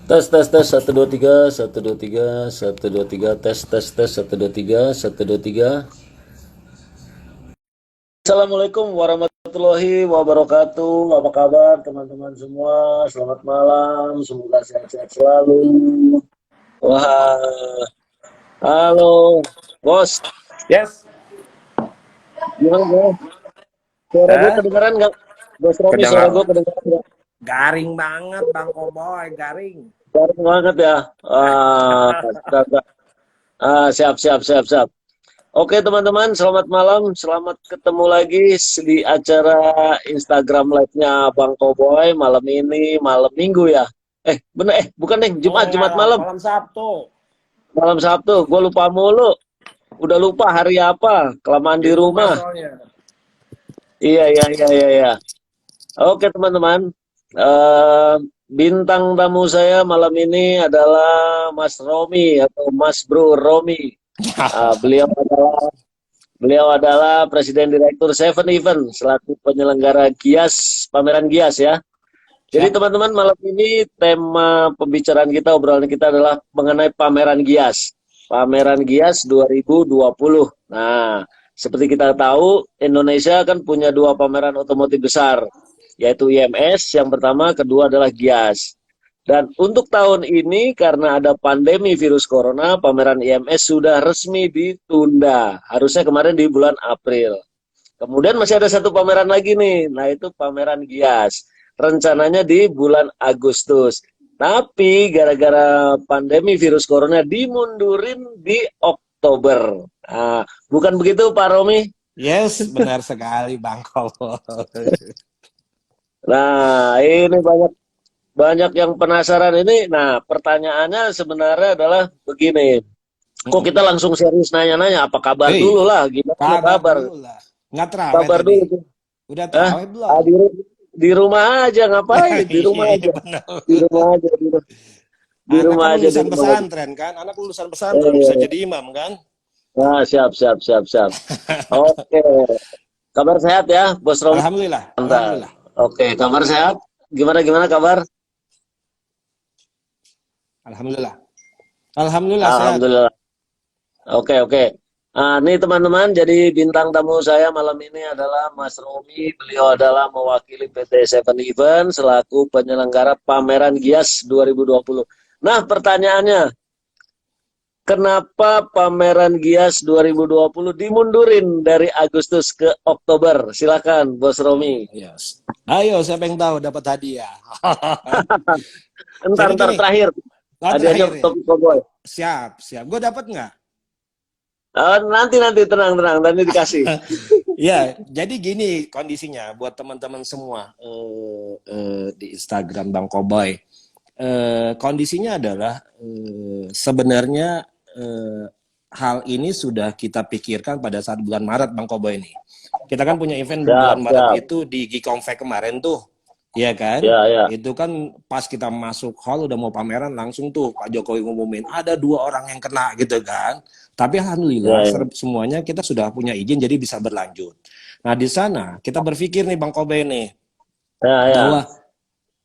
Tes tes tes 1 2 3 1 2 3 1 2 3 tes tes tes 1 2 3 1 2 3. Assalamualaikum warahmatullahi wabarakatuh. Apa kabar teman-teman semua? Selamat malam. Semoga sehat-sehat selalu. Wah, halo, bos. Yes. Gimana bos? Suara gue Eh, kedengeran nggak? Bos Romi, suara gue kedengar. kedengeran nggak? Garing banget Bang Koboy, garing. Garing banget ya. Astaga. Siap, siap, siap, siap. Oke teman-teman, selamat malam. Selamat ketemu lagi di acara Instagram Live-nya Bang Koboy malam ini, malam Minggu ya. Bener, bukan nih, Jumat Enggak, malam. malam Sabtu. Malam Sabtu, gue lupa mulu. Udah lupa hari apa, kelamaan Di di rumah rumah. soalnya. Iya, iya, iya, iya, iya. Oke teman-teman, Eh, bintang tamu saya malam ini adalah Mas Romi atau Mas Bro Romi. Beliau adalah Presiden Direktur Seven Event selaku penyelenggara Gias, pameran Gias ya. Jadi Siap. teman-teman, malam ini tema pembicaraan kita, obrolan kita adalah mengenai pameran Gias. Pameran Gias 2020. Nah, seperti kita tahu, Indonesia kan punya dua pameran otomotif besar, yaitu IMS yang pertama, kedua adalah Gias. Dan untuk tahun ini karena ada pandemi virus corona, pameran IMS sudah resmi ditunda. Harusnya kemarin di bulan April. Kemudian masih ada satu pameran lagi nih, nah itu pameran Gias. Rencananya di bulan Agustus. Tapi gara-gara pandemi virus corona dimundurin di Oktober. Nah, bukan begitu Pak Romi? Yes, benar sekali Bang Koboy. Nah, ini banyak banyak yang penasaran ini. Nah, pertanyaannya sebenarnya adalah begini. Kok kita Mm-mm. langsung serius nanya-nanya? Apa kabar dulu Hei, lah? Gimana kabar kabar? dulu lah. Nggak terawih Kabar tadi. dulu. Udah Hah? terawih belum? Di rumah aja ngapain? Di rumah Iya, aja. benar. Di rumah aja. Di Anak rumah kan aja. Di lulusan rumah aja. pesantren kan? Anak lulusan pesantren bisa Eh, jadi imam kan? nah, siap, siap, siap, siap. Oke. Kabar sehat ya, Bos Romi? Alhamdulillah, Mantap. alhamdulillah. Oke, kabar sehat. Gimana gimana kabar? Alhamdulillah. Alhamdulillah sehat. Alhamdulillah. Oke, oke. Nah, nih teman-teman, jadi bintang tamu saya malam ini adalah Mas Romi. Beliau adalah mewakili PT Seven Event selaku penyelenggara pameran Gias 2020. Nah, pertanyaannya, kenapa pameran Gias 2020 dimundurin dari Agustus ke Oktober? Silakan, Bos Romi. Yes. Ayo, siapa yang tahu dapat hadiah? Entar, Jadi entar gini, terakhir. Hadiahnya terakhir ya. Topi Cowboy. Siap, siap. Gue dapat nggak? Nanti, tenang, tenang. Nanti dikasih. Ya, jadi gini kondisinya buat teman-teman semua di Instagram Bang Koboy. Kondisinya adalah sebenarnya hal ini sudah kita pikirkan pada saat bulan Maret Bang Koboy ini. Kita kan punya event Siap, bulan Maret siap. itu di Gikomfek kemarin tuh. Iya kan? Ya, ya. Itu kan pas kita masuk hall udah mau pameran langsung tuh Pak Jokowi ngumumin ada 2 orang yang kena gitu kan. Tapi alhamdulillah Ya, ya. semuanya kita sudah punya izin jadi bisa berlanjut. Nah di sana kita berpikir nih Bang Kobe nih Ya, bahwa ya.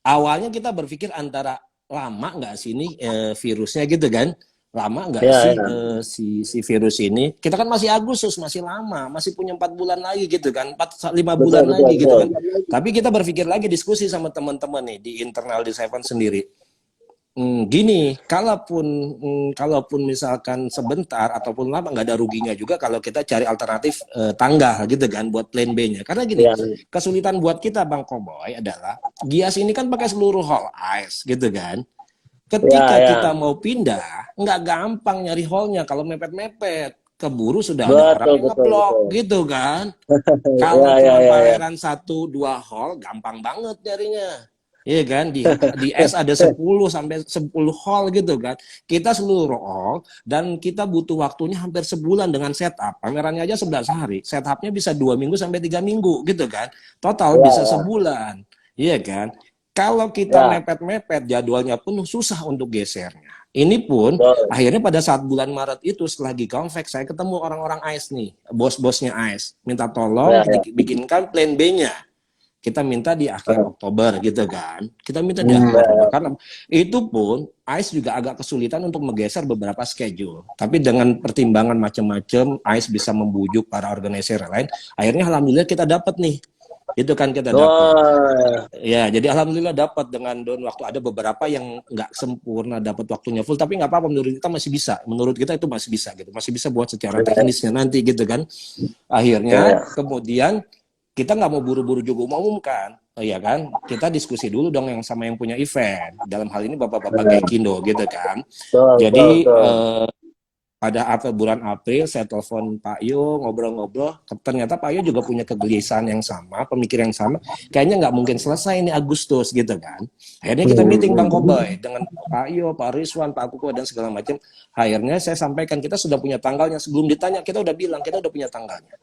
awalnya kita berpikir antara lama nggak sih ini virusnya gitu kan? Lama nggak Ya, sih ya. si virus ini? Kita kan masih Agustus, masih lama, masih punya 4 bulan lagi gitu kan, 4-5 bulan Betul, betul, lagi gitu betul. kan. Tapi kita berpikir lagi diskusi sama teman-teman nih di internal di Seven sendiri. Gini, kalaupun misalkan sebentar ataupun lama nggak ada ruginya juga kalau kita cari alternatif tanggal gitu kan buat plan B-nya. Karena gini, Ya, kesulitan buat kita Bang Koboy adalah Gias ini kan pakai seluruh hall ice gitu kan. ya, Ketika kita ya. mau pindah, nggak gampang nyari hallnya kalau mepet-mepet. Keburu sudah ada orang Betul, yang betul, ngeblok betul. gitu kan. Ya, Kalau ya, cuman ya, ya. pameran 1-2 hall, gampang banget nyarinya. Iya kan, di S ada 10 sampai 10 hall gitu kan. Kita seluruh hall dan kita butuh waktunya hampir sebulan dengan setup. Pamerannya aja 11 hari. Setupnya bisa 2 minggu sampai 3 minggu gitu kan. Total Ya, bisa ya. sebulan. Iya kan. Kalau kita Ya, mepet-mepet jadwalnya penuh susah untuk gesernya. Ini pun betul. akhirnya pada saat bulan Maret itu setelah di Convex saya ketemu orang-orang ICE nih, bos-bosnya ICE. Minta tolong Ya, ya. dibikinkan plan B-nya. kita minta di akhir Oktober gitu kan. Kita minta di akhir Oktober karena itu pun AIS juga agak kesulitan untuk menggeser beberapa schedule. Tapi dengan pertimbangan macam-macam, AIS bisa membujuk para organizer lain. Akhirnya alhamdulillah kita dapat nih. Itu kan kita dapat. Ya, jadi alhamdulillah dapat dengan don waktu. Ada beberapa yang nggak sempurna dapat waktunya full, tapi nggak apa-apa, menurut kita masih bisa. Menurut kita itu masih bisa gitu. Masih bisa buat secara teknisnya nanti gitu kan. Akhirnya kemudian kita nggak mau buru-buru juga umumkan, ya kan? Kita diskusi dulu dong yang sama yang punya event. Dalam hal ini bapak-bapak Gaikindo gitu kan. Jadi pada bulan April saya telepon Pak Yo, ngobrol-ngobrol. Ternyata Pak Yo juga punya kegelisahan yang sama, pemikiran yang sama. Kayaknya nggak mungkin selesai ini Agustus gitu kan. Akhirnya kita meeting Bang Koboy dengan Pak Yo, Pak Rizwan, Pak Kuko dan segala macam. Akhirnya saya sampaikan kita sudah punya tanggalnya. Sebelum ditanya kita udah bilang kita udah punya tanggalnya.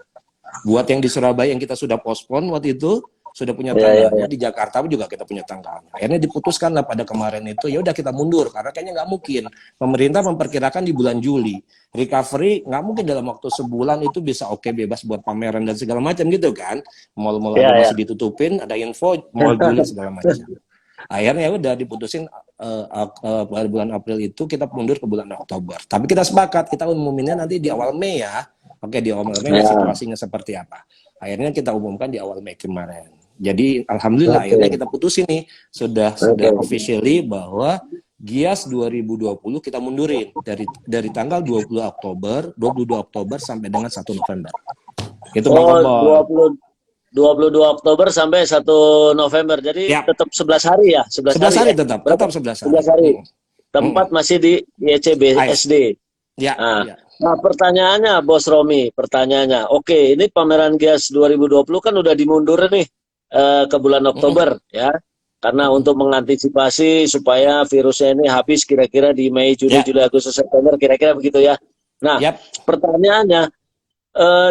Buat yang di Surabaya yang kita sudah postpone waktu itu sudah punya tanggalnya, di Jakarta juga kita punya tanggalnya. Akhirnya diputuskan lah pada kemarin itu, ya udah kita mundur karena kayaknya nggak mungkin. Pemerintah memperkirakan di bulan Juli, recovery nggak mungkin dalam waktu sebulan itu bisa bebas buat pameran dan segala macam gitu kan. Mall-mall masih ditutupin, ada info mall Juli segala macam. Akhirnya udah diputusin pada bulan April itu kita mundur ke bulan Oktober. Tapi kita sepakat kita umuminnya nanti di awal Mei ya. Oke, di awal Mei situasinya seperti apa. Akhirnya kita umumkan di awal Mei kemarin. Jadi alhamdulillah akhirnya kita putusin nih sudah officially bahwa GIAS 2020 kita mundurin dari tanggal 22 Oktober sampai dengan 1 November. Itu Bang Koboy. 22 Oktober sampai 1 November. Jadi tetap 11 hari ya? 11 hari ya? tetap 11 hari. 11 hari. Tempat masih di YCB SD. Ya. Nah, pertanyaannya Bos Romi, pertanyaannya. Oke, ini pameran GIAS 2020 kan udah dimundur nih ke bulan Oktober ya. Karena untuk mengantisipasi supaya virusnya ini habis kira-kira di Mei, Juni, Juli, Agustus, September, kira-kira begitu ya. Nah, pertanyaannya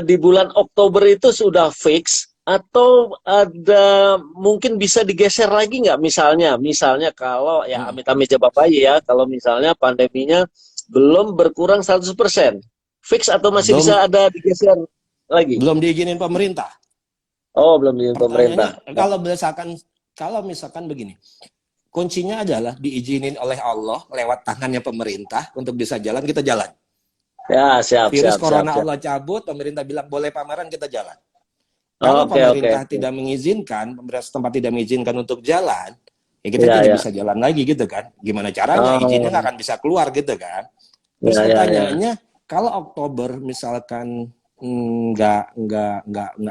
di bulan Oktober itu sudah fix atau ada mungkin bisa digeser lagi nggak misalnya kalau ya amit-amit Bapak ya, kalau misalnya pandeminya belum berkurang 100%, fix atau masih bisa ada digeser lagi? Belum diizinin pemerintah. Oh, belum diizinin pemerintah. Kalau misalkan begini, kuncinya adalah diizinin oleh Allah lewat tangannya pemerintah untuk bisa jalan, kita jalan. Ya, siap. Virus corona Allah cabut, pemerintah bilang boleh pameran, kita jalan. Kalau pemerintah tidak mengizinkan, pemerintah setempat tidak mengizinkan untuk jalan, ya kita tidak bisa jalan lagi gitu kan. Gimana caranya? Izinnya nggak akan bisa keluar gitu kan. Terus pertanyaannya, kalau Oktober misalkan nggak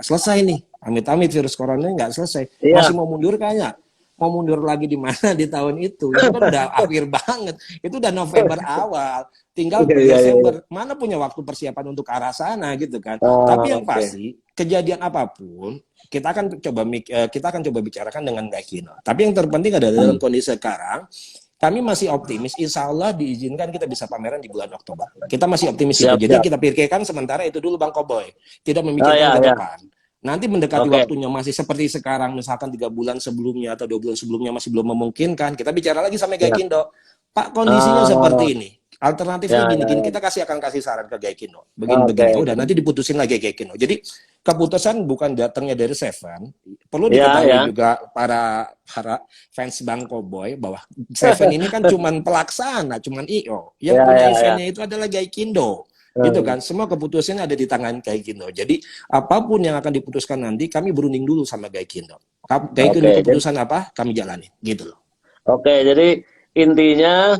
selesai nih, amit-amit virus corona nggak selesai, masih mau mundur kayaknya. Mau mundur lagi di mana di tahun itu? Itu kan udah akhir banget. Itu udah November awal. Tinggal Desember. Mana punya waktu persiapan untuk ke arah sana gitu kan. Tapi yang pasti kejadian apapun kita akan coba bicarakan dengan Gaikindo. Tapi yang terpenting adalah dalam kondisi sekarang kami masih optimis, insya Allah diizinkan kita bisa pameran di bulan Oktober. Kita masih optimis itu. Jadi kita pikirkan sementara itu dulu Bang Koboy. Tidak memikirkan ke depan. Nanti mendekati waktunya masih seperti sekarang, misalkan 3 bulan sebelumnya atau 2 bulan sebelumnya masih belum memungkinkan, kita bicara lagi sama Gaikindo. Pak, kondisinya seperti ini. Alternatifnya gini-gini, kita akan kasih saran ke Gaikindo. Begini-begini. Udah nanti diputusin lagi Gaikindo. Jadi keputusan bukan datangnya dari Seven. Perlu diketahui juga para fans Bang Koboy bahwa Seven ini kan cuman pelaksana, cuman IO. Yang punya eventnya itu adalah Gaikindo. Gitu kan, semua keputusannya ada di tangan Gaikindo. Jadi apapun yang akan diputuskan nanti kami berunding dulu sama Gaikindo. Gaikindo keputusan apa kami jalani gitu loh. Oke, jadi intinya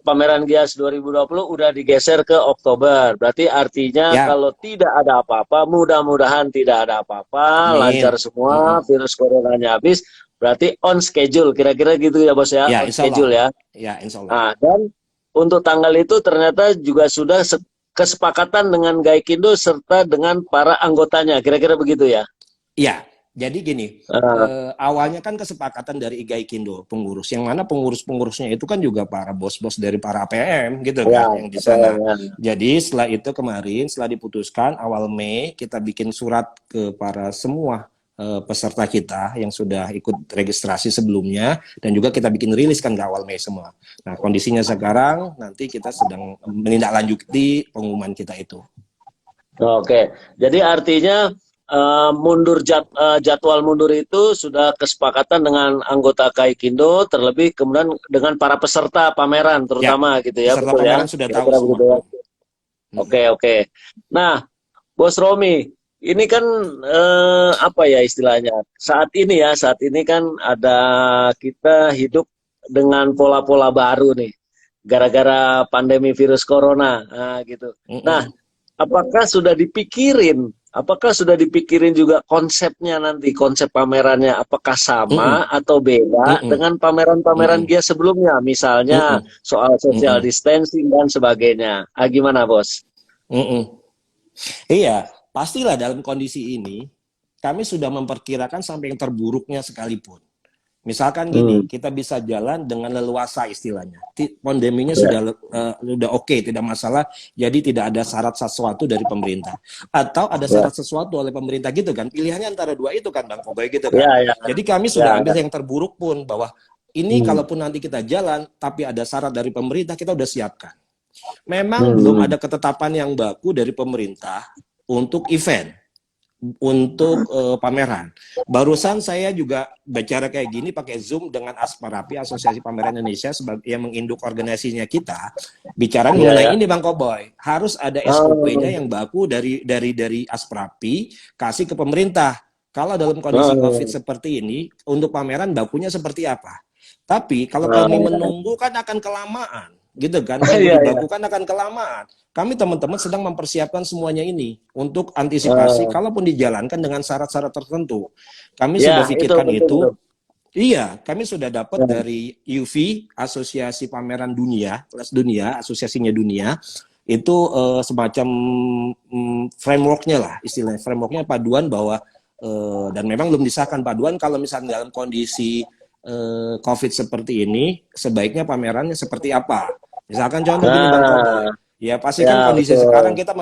pameran GIAS 2020 udah digeser ke Oktober. Berarti artinya kalau tidak ada apa-apa, mudah-mudahan tidak ada apa-apa, lancar semua, virus coronanya habis, berarti on schedule kira-kira gitu ya Bos ya, on schedule ya. Ya, insya Allah. Nah, dan untuk tanggal itu ternyata juga sudah kesepakatan dengan Gaikindo serta dengan para anggotanya, kira-kira begitu ya? Iya, jadi gini, awalnya kan kesepakatan dari Gaikindo pengurus, yang mana pengurus-pengurusnya itu kan juga para bos-bos dari para APM gitu kan, yang di sana. Jadi setelah itu kemarin, setelah diputuskan awal Mei, kita bikin surat ke para semua peserta kita yang sudah ikut registrasi sebelumnya, dan juga kita bikin rilis kan ke awal Mei semua. Nah, kondisinya sekarang nanti kita sedang menindaklanjuti pengumuman kita itu. Oke, jadi artinya jadwal mundur itu sudah kesepakatan dengan anggota Kaikindo, terlebih kemudian dengan para peserta pameran Ya, terutama gitu ya, peserta betul ya? pameran sudah tahu Kira-kira semua. begitu ya. Mm-mm. Oke, oke. Nah, Bos Romi, ini kan apa ya istilahnya? Saat ini kan ada kita hidup dengan pola-pola baru nih, gara-gara pandemi virus corona, gitu. Nah, Mm-mm. apakah sudah dipikirin? Apakah sudah dipikirin juga konsepnya nanti, konsep pamerannya? Apakah Mm-mm. sama atau beda Mm-mm. dengan pameran-pameran Mm-mm. dia sebelumnya? Misalnya Mm-mm. soal social Mm-mm. distancing dan sebagainya. Gimana, Bos? Mm-mm. Iya, pastilah dalam kondisi ini kami sudah memperkirakan sampai yang terburuknya sekalipun. Misalkan gini, Hmm. kita bisa jalan dengan leluasa istilahnya. Pandeminya Ya. sudah oke, tidak masalah. Jadi tidak ada syarat sesuatu dari pemerintah. Atau ada Ya, syarat sesuatu oleh pemerintah gitu kan. Pilihannya antara dua itu kan Bang Kobai gitu kan. ya, ya, Jadi kami ya, sudah ambil ya. yang terburuk pun bahwa ini Hmm. kalaupun nanti kita jalan tapi ada syarat dari pemerintah kita udah siapkan. Memang belum Hmm. ada ketetapan yang baku dari pemerintah untuk event, untuk pameran. Barusan saya juga bicara kayak gini pakai Zoom dengan Asparapi, Asosiasi Pameran Indonesia, sebagai yang menginduk organisasinya kita, bicara Ya, mengenai ya. ini Bang Koboy. Harus ada SOP-nya Oh. yang baku dari Asparapi kasih ke pemerintah. Kalau dalam kondisi COVID Oh. seperti ini, untuk pameran bakunya seperti apa? Tapi kalau kami Oh. menunggu kan akan kelamaan, gitu kan? Nunggu Iya, iya. dibakukan akan kelamaan. Kami teman-teman sedang mempersiapkan semuanya ini untuk antisipasi Oh. kalaupun dijalankan dengan syarat-syarat tertentu. Kami Ya, sudah itu pikirkan penting itu. tuh. Iya, kami sudah dapat Ya. dari UV, Asosiasi Pameran Dunia, kelas dunia, asosiasinya dunia, itu semacam frameworknya lah, istilahnya frameworknya paduan bahwa dan memang belum disahkan paduan kalau misalnya dalam kondisi COVID seperti ini, sebaiknya pamerannya seperti apa? Misalkan contoh gini Bang Koboy, Nah, ya pasti ya kan kondisi sekarang betul. kita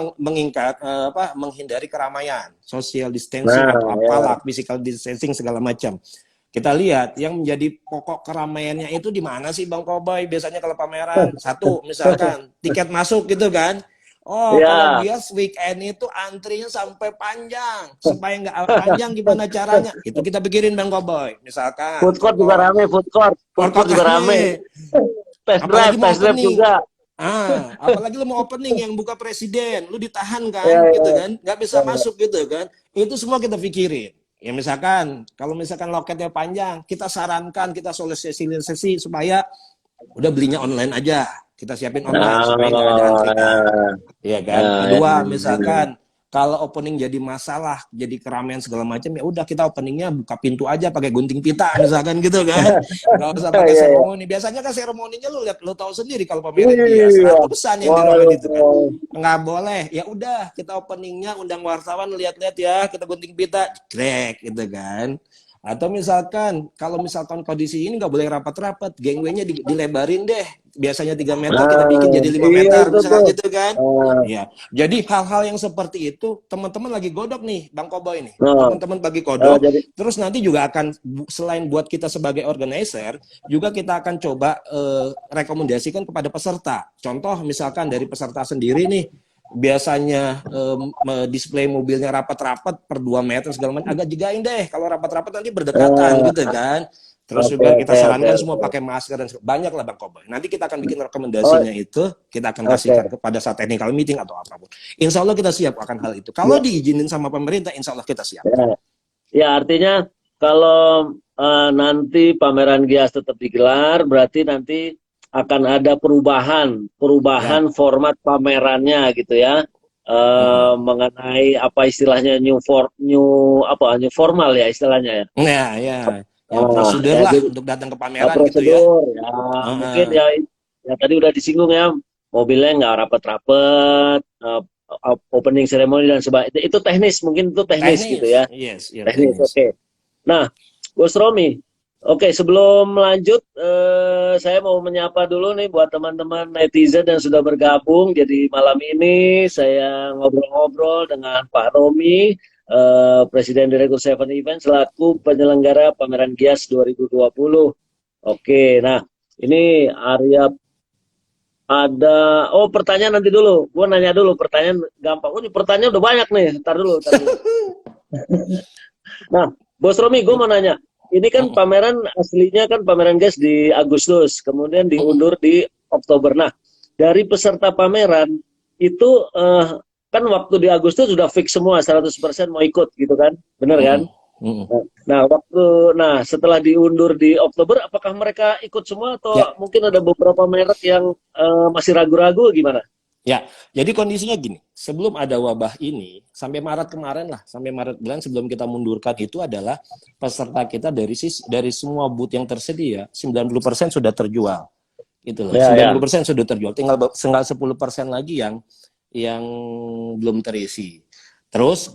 menghindari keramaian, social distancing Nah, atau ya. apalah, physical distancing segala macam. Kita lihat yang menjadi pokok keramaiannya itu di mana sih Bang Koboy? Biasanya kalau pameran, satu misalkan tiket masuk gitu kan. Oh, kalau Ya, Gias weekend itu antrinya sampai panjang. Supaya nggak panjang gimana caranya? Itu kita pikirin Bang Koboy. food Misalkan court juga contoh, rame, food court. Food court workout juga rame. rame. Apalagi mau Test drive opening. juga. Apalagi lu mau opening yang buka presiden, lu ditahan Ya, kan, gitu ya, kan, nggak bisa ya. masuk gitu kan. Itu semua kita pikirin. Ya misalkan, kalau misalkan loketnya panjang, kita sarankan, kita solusi supaya udah belinya online aja. Kita siapin online supaya nggak ada Oh, antrian. Iya ya, kan. ya, Kedua, ya. misalkan kalau opening jadi masalah, jadi keramaian segala macam, ya udah kita openingnya buka pintu aja pakai gunting pita, misalkan gitu kan. Nggak usah Ya, pakai ya, ya. seremoni. Biasanya kan seremoninya lu lihat, lu tahu sendiri kalau pameran Gias. Iya. Satu pesan yang diroket itu kan. Waduh. Nggak boleh. Ya udah, kita openingnya undang wartawan lihat-lihat ya, kita gunting pita, krek gitu kan. Atau misalkan, kalau misalkan kondisi ini nggak boleh rapat-rapat, gangway-nya dilebarin deh. Biasanya 3 meter, kita bikin jadi 5 Iya meter, itu misalkan tuh. gitu kan. Ah, Ya, jadi hal-hal yang seperti itu, teman-teman lagi godok nih, Bang Koboy nih. oh, Teman-teman bagi kodok, jadi terus nanti juga akan, selain buat kita sebagai organizer, juga kita akan coba rekomendasikan kepada peserta. Contoh misalkan dari peserta sendiri nih, biasanya display mobilnya rapat-rapat per 2 meter segala macam, agak jegain deh kalau rapat-rapat nanti berdekatan gitu ah, kan. Terus oke, juga kita oke, oke, sarankan semua oke. pakai masker dan banyak lah Bang Koboy. Nanti kita akan bikin Oh, rekomendasinya itu, kita akan kasihkan oke. kepada saat technical meeting atau apapun. Insya Allah kita siap akan hal itu. Kalau Ya, diizinin sama pemerintah, insya Allah kita siap. ya. Ya, artinya kalau nanti pameran Gias tetap digelar, berarti nanti akan ada perubahan Ya. format pamerannya gitu ya. Mm-mm. Mengenai apa istilahnya new formal ya istilahnya ya. Nah, ya, ya prosedur Ya lah jadi untuk datang ke pameran gitu ya. prosedur ya mungkin Uh-uh. ya tadi udah disinggung ya mobilnya nggak rapet-rapet, opening ceremony dan sebagainya. Itu teknis, mungkin itu teknis gitu Teknis, ya. yes, ya Teknis, teknis. oke. Nah, Gus Romi, oke, sebelum lanjut, saya mau menyapa dulu nih buat teman-teman netizen yang sudah bergabung. Jadi malam ini saya ngobrol-ngobrol dengan Pak Romi, Presiden Direktur Seven Event selaku penyelenggara pameran Gias 2020. Oke, nah ini Arya ada, oh pertanyaan nanti dulu. Gue nanya dulu pertanyaan gampang. Oh, ini pertanyaan udah banyak nih. Ntar dulu, ntar dulu. Nah, Bos Romi, gue mau nanya. Ini kan Mm-mm. pameran aslinya kan pameran gas di Agustus, kemudian Mm-mm. diundur di Oktober. Nah, dari peserta pameran itu kan waktu di Agustus sudah fix semua 100% mau ikut gitu kan? Bener kan? Mm-mm. Mm-mm. Nah, setelah diundur di Oktober, apakah mereka ikut semua atau Ya, mungkin ada beberapa merek yang masih ragu-ragu gimana? ya, jadi kondisinya gini, sebelum ada wabah ini, sampai Maret kemarin lah, sampai Maret bulan sebelum kita mundurkan itu adalah peserta kita dari semua booth yang tersedia, 90% sudah terjual. Gitu loh, Ya, ya. 90% sudah terjual, tinggal 10% lagi yang belum terisi. Terus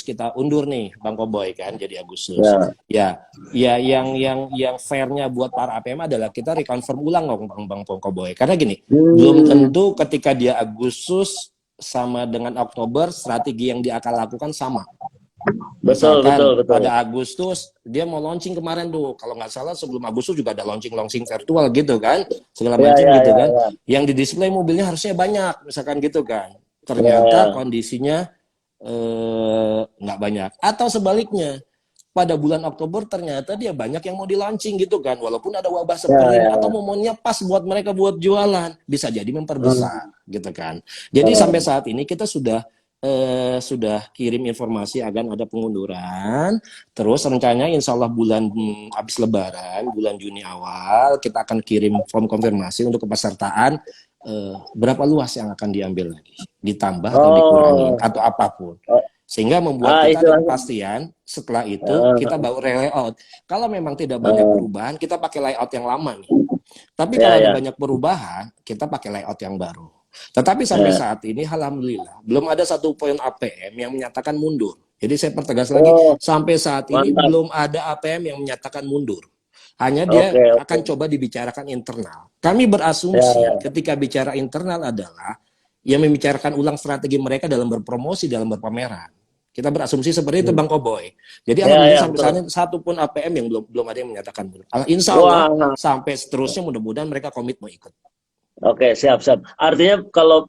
kita undur nih Bang Koboy kan jadi Agustus. Ya. Ya, yang fairnya buat para APM adalah kita reconfirm ulang dong Bang Koboy. Karena gini, belum Hmm, tentu ketika dia Agustus sama dengan Oktober strategi yang dia akan lakukan sama. betul, betul, Misalkan betul. pada Agustus dia mau launching kemarin tuh, kalau nggak salah sebelum Agustus juga ada launching virtual gitu kan, segala Ya, macam ya, gitu ya, kan. ya. Yang di display mobilnya harusnya banyak, misalkan gitu kan. Ya, Ternyata ya. kondisinya nggak banyak. Atau sebaliknya, pada bulan Oktober ternyata dia banyak yang mau di launching gitu kan, walaupun ada wabah Ya, seperti ini, atau ya. momennya pas buat mereka buat jualan, bisa jadi memperbesar Hmm. gitu kan. Jadi sampai saat ini kita sudah kirim informasi akan ada pengunduran. Terus rencananya insya Allah bulan habis Lebaran, bulan Juni awal, kita akan kirim form konfirmasi untuk kepesertaan berapa luas yang akan diambil lagi, ditambah atau dikurangin, Oh, atau apapun. oh, Sehingga membuat kita ada istilahnya. kepastian, setelah itu kita eh, baru layout. Kalau memang tidak banyak eh, perubahan, kita pakai layout yang lama nih. Tapi ya, kalau ada ya. banyak perubahan, kita pakai layout yang baru. Tetapi sampai Eh. saat ini, alhamdulillah, belum ada satu poin APM yang menyatakan mundur. Jadi saya pertegas lagi, Oh, sampai saat ini mantap. belum ada APM yang menyatakan mundur. Hanya dia Oke, oke. akan coba dibicarakan internal. Kami Ya, berasumsi ya. ketika bicara internal adalah yang membicarakan ulang strategi mereka dalam berpromosi, dalam berpameran. Kita berasumsi seperti itu Hmm. Bang Koboy. Jadi Ya, alhamdulillah ya, sampai saat betul. ini satu pun APM yang belum ada yang menyatakan mundur. Insya Allah Wah, sampai seterusnya mudah-mudahan mereka komit mau ikut. oke, siap, siap. Artinya kalau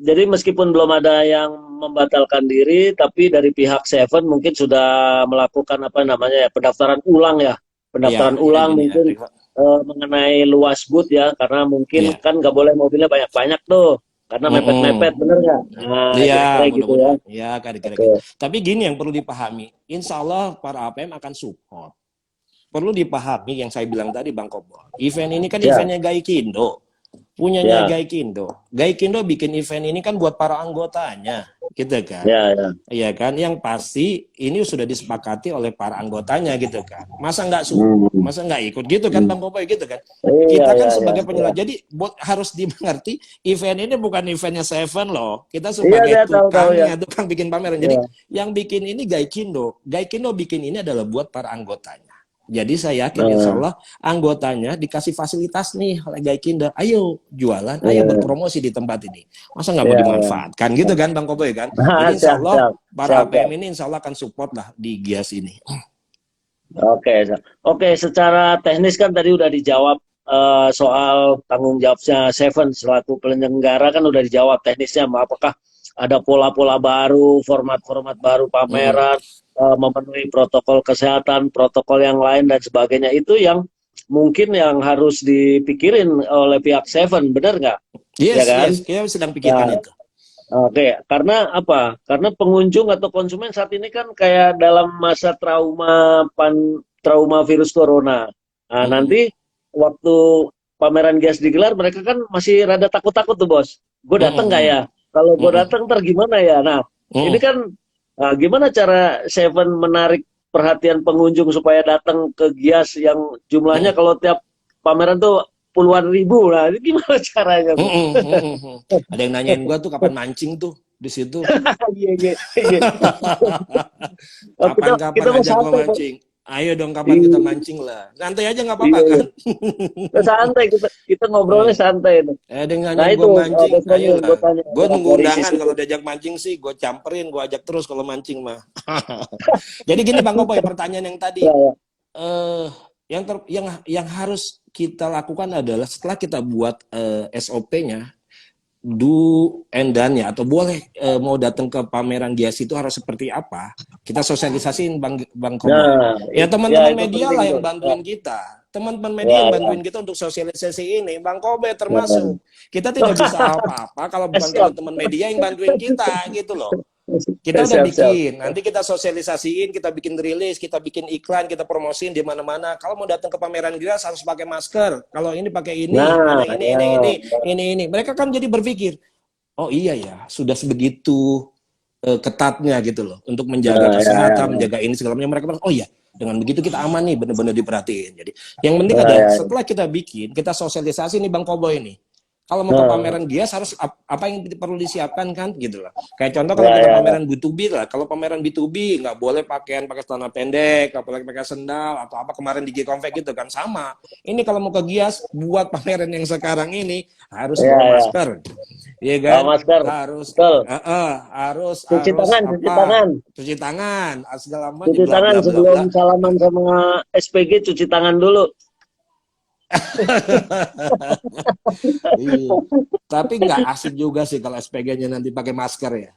jadi meskipun belum ada yang membatalkan diri, tapi dari pihak Seven mungkin sudah melakukan apa namanya ya, pendaftaran ulang ya. Iya, Pendaftaran ya ulang gini ya, mungkin Riva. mengenai luas booth ya, karena mungkin Iya. kan nggak boleh mobilnya banyak-banyak tuh, karena mepet-mepet, Mm-mm. bener nggak? Nah, Iya, kira-kira gitu ya. mudah-mudahan. Ya, kira-kira Oke, gitu. Tapi gini yang perlu dipahami, insya Allah para APM akan support. Perlu dipahami yang saya bilang tadi Bang Kobo. Event ini kan siap, eventnya Gaikindo. Punyanya ya, Gaikindo. Gaikindo bikin event ini kan buat para anggotanya, gitu kan? ya, ya. Iya kan? Yang pasti ini sudah disepakati oleh para anggotanya gitu kan. Masa nggak Hmm, support? Masa nggak ikut gitu kan hmm. Bang Kopo gitu kan? Iya, Kita kan iya, iya, sebagai iya. penyelenggara. Jadi harus dimengerti event ini bukan eventnya Seven loh. Kita Iya, sebagai saya tahu-tahu ya. tukangnya, tukang bikin pameran. Jadi Iya, yang bikin ini Gaikindo. Gaikindo bikin ini adalah buat para anggotanya. Jadi saya yakin insya nah, Allah anggotanya dikasih fasilitas nih oleh Gaikindo. Ayo jualan, ayo iya, berpromosi di tempat ini. Masa nggak mau iya, iya. dimanfaatkan gitu kan Bang Koboy kan? Jadi insya Siap, Allah siap, para siap, siap. APM ini insya Allah akan support lah di Gias ini. Oke, oke. Secara teknis kan tadi udah dijawab soal tanggung jawabnya Seven selaku penyelenggara kan udah dijawab teknisnya. Apakah ada pola-pola baru, format-format baru Mm-mm. pameran, memenuhi protokol kesehatan, protokol yang lain dan sebagainya. Itu yang mungkin yang harus dipikirin oleh pihak Seven, benar nggak? Ya Yes, kan? yes, kita sedang pikirkan Ya, itu. oke, karena apa? Karena pengunjung atau konsumen saat ini kan kayak dalam masa trauma virus corona. Nah, Mm-mm. nanti waktu pameran gas digelar, mereka kan masih rada takut-takut tuh, Bos. Gue datang nggak Mm-mm. ya? Kalau gue Mm-mm. datang ntar gimana ya? Nah, ini Mm-mm. kan gimana cara Seven menarik perhatian pengunjung supaya datang ke Gias yang jumlahnya Mm-mm. kalau tiap pameran tuh puluhan ribu. Nah, ini gimana caranya tuh? Mm-mm. Mm-mm. Ada yang nanyain gua tuh kapan mancing tuh di situ. Iya, iya, iya. Oh, kita Kapan-kapan kita mau ngajak gua santai, Pak. mancing. Ayo dong kapan kita Iya, mancing lah. Santai aja nggak apa-apa iya, iya. kan? Kita santai, kita ngobrolnya Eh, santai nih. Ada yang Nah nanyain itu gue mancing, Bos Roni yang gue ayolah. tanya Gue nunggu dari undangan sisi kalau diajak mancing sih, gue camperin, gue ajak terus kalau mancing mah. Jadi gini Bang Kopoy, pertanyaan yang tadi, ya, ya. yang harus kita lakukan adalah setelah kita buat SOP-nya, do and done-nya atau boleh mau datang ke pameran Gias itu harus seperti apa, kita sosialisasiin Bang Koboy. Nah, Ya ya teman-teman itu media penting lah yang tuh. Ya, bantuin kita. Teman-teman media ya, yang ya. bantuin kita untuk sosialisasi ini, Bang Kobe Ya. termasuk. Kita tidak bisa apa-apa kalau bukan Siap. teman-teman media yang bantuin kita gitu loh. Kita udah Siap, siap. bikin, nanti kita sosialisasiin, kita bikin rilis, kita bikin iklan, kita promosiin di mana-mana. Kalau mau datang ke pameran Gias harus pakai masker. Kalau ini pakai ini, Nah, kalau yang ya, ini. Mereka kan jadi berpikir, oh iya ya, sudah sebegitu ketatnya gitu loh untuk menjaga nah, ya, ya, kesehatan, ya. menjaga ini segala macam. Mereka bilang, oh iya, dengan begitu kita aman nih, benar-benar diperhatiin. Jadi yang penting Nah, adalah ya, ya. setelah kita bikin, kita sosialisasi nih Bang Koboy ini. Kalau mau ke Nah, pameran Gias harus apa yang perlu disiapkan kan gitu loh. Kayak contoh kalau ya, kita ya, pameran ya. B2B lah, kalau pameran B2B nggak boleh pakai celana pendek, apalagi pakai sendal atau apa kemarin di G-Convex gitu kan sama. Ini kalau mau ke Gias buat pameran yang sekarang ini harus Ya, bawa ya. masker. Iya Bawa kan? masker. Harus Betul. Cuci harus tangan, cuci tangan. apa? Cuci tangan, segala macam Cuci bla tangan bla bla sebelum bla. salaman sama SPG, cuci tangan dulu. Iya. Tapi nggak asik juga sih kalau SPG-nya nanti pakai masker ya.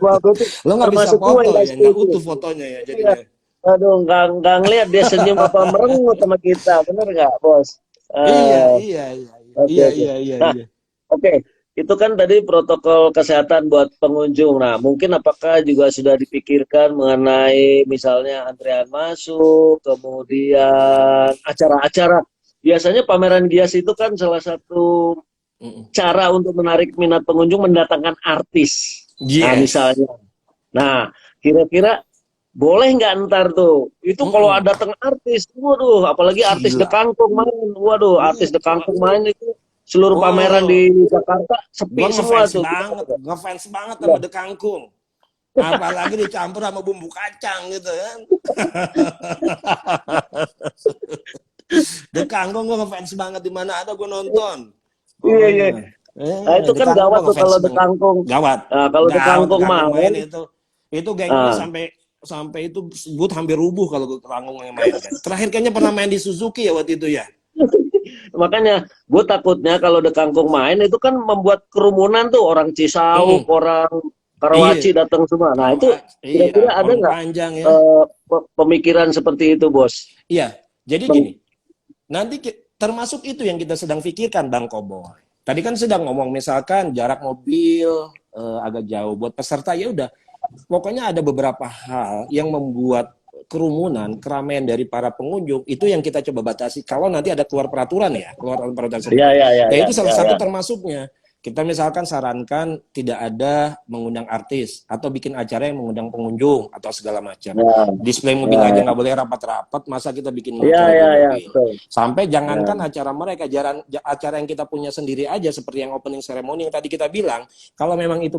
Wah, berarti Lo nggak bisa termasuk gue foto yang ya, nggak SPG. utuh fotonya ya Iya. jadinya. Aduh, nggak ngeliat dia senyum apa merengut sama kita, bener nggak, bos? Iya, Eh, iya, iya, oke, iya, oke. iya, iya, Nah, iya. oke, itu kan tadi protokol kesehatan buat pengunjung. Nah, mungkin apakah juga sudah dipikirkan mengenai misalnya antrean masuk, kemudian acara-acara. Biasanya pameran Gias itu kan salah satu Mm-mm. cara untuk menarik minat pengunjung mendatangkan artis. Nah, Yes. misalnya. Nah, kira-kira boleh nggak ntar tuh? Itu kalau Mm-mm. ada tengah artis, waduh, apalagi artis The Gila. Kangkung main, waduh, artis The Wah. Kangkung main itu seluruh pameran Oh, di Jakarta gua sepi semua ngefans tuh. banget, ngefans banget sama Ya, The Kangkung. Apalagi dicampur sama bumbu kacang gitu kan. The Kangkung gue ngefans banget di mana ada gue nonton. iya, iya. Pokoknya. Nah, itu The kan Kangkung gawat gue tuh ngefans kalau The banget. Kangkung. Gawat. Nah, kalau The Gawat The Kangkung Kangkung main main, itu. Itu gengnya nah, sampai itu gue hampir rubuh kalau The Kangkung yang main kan. Terakhir kayaknya pernah main di Suzuki ya waktu itu ya. makanya gue takutnya kalau The Kangkung main itu kan membuat kerumunan tuh orang Cisauk, Mm-mm. orang Iya. Karawaci datang semua. Nah, itu Iya, kira-kira ada Parung nggak Panjang ya. pemikiran seperti itu, Bos? Iya. Jadi Bang, gini, nanti termasuk itu yang kita sedang pikirkan Bang Kobo. Tadi kan sedang ngomong misalkan jarak mobil agak jauh buat peserta ya udah. Pokoknya ada beberapa hal yang membuat kerumunan, keramaian dari para pengunjung itu yang kita coba batasi. Kalau nanti ada keluar peraturan ya, keluar peraturan ya, seperti itu. ya, ya, Ya ya, itu salah ya, satu ya. termasuknya. Kita misalkan sarankan tidak ada mengundang artis atau bikin acara yang mengundang pengunjung atau segala macam. Ya, Display mobil aja ya, nggak boleh rapat-rapat, masa kita bikin ya, acara ya, bawa ya, mobil. betul. Sampai Ya, jangankan acara mereka, acara yang kita punya sendiri aja seperti yang opening ceremony yang tadi kita bilang, kalau memang itu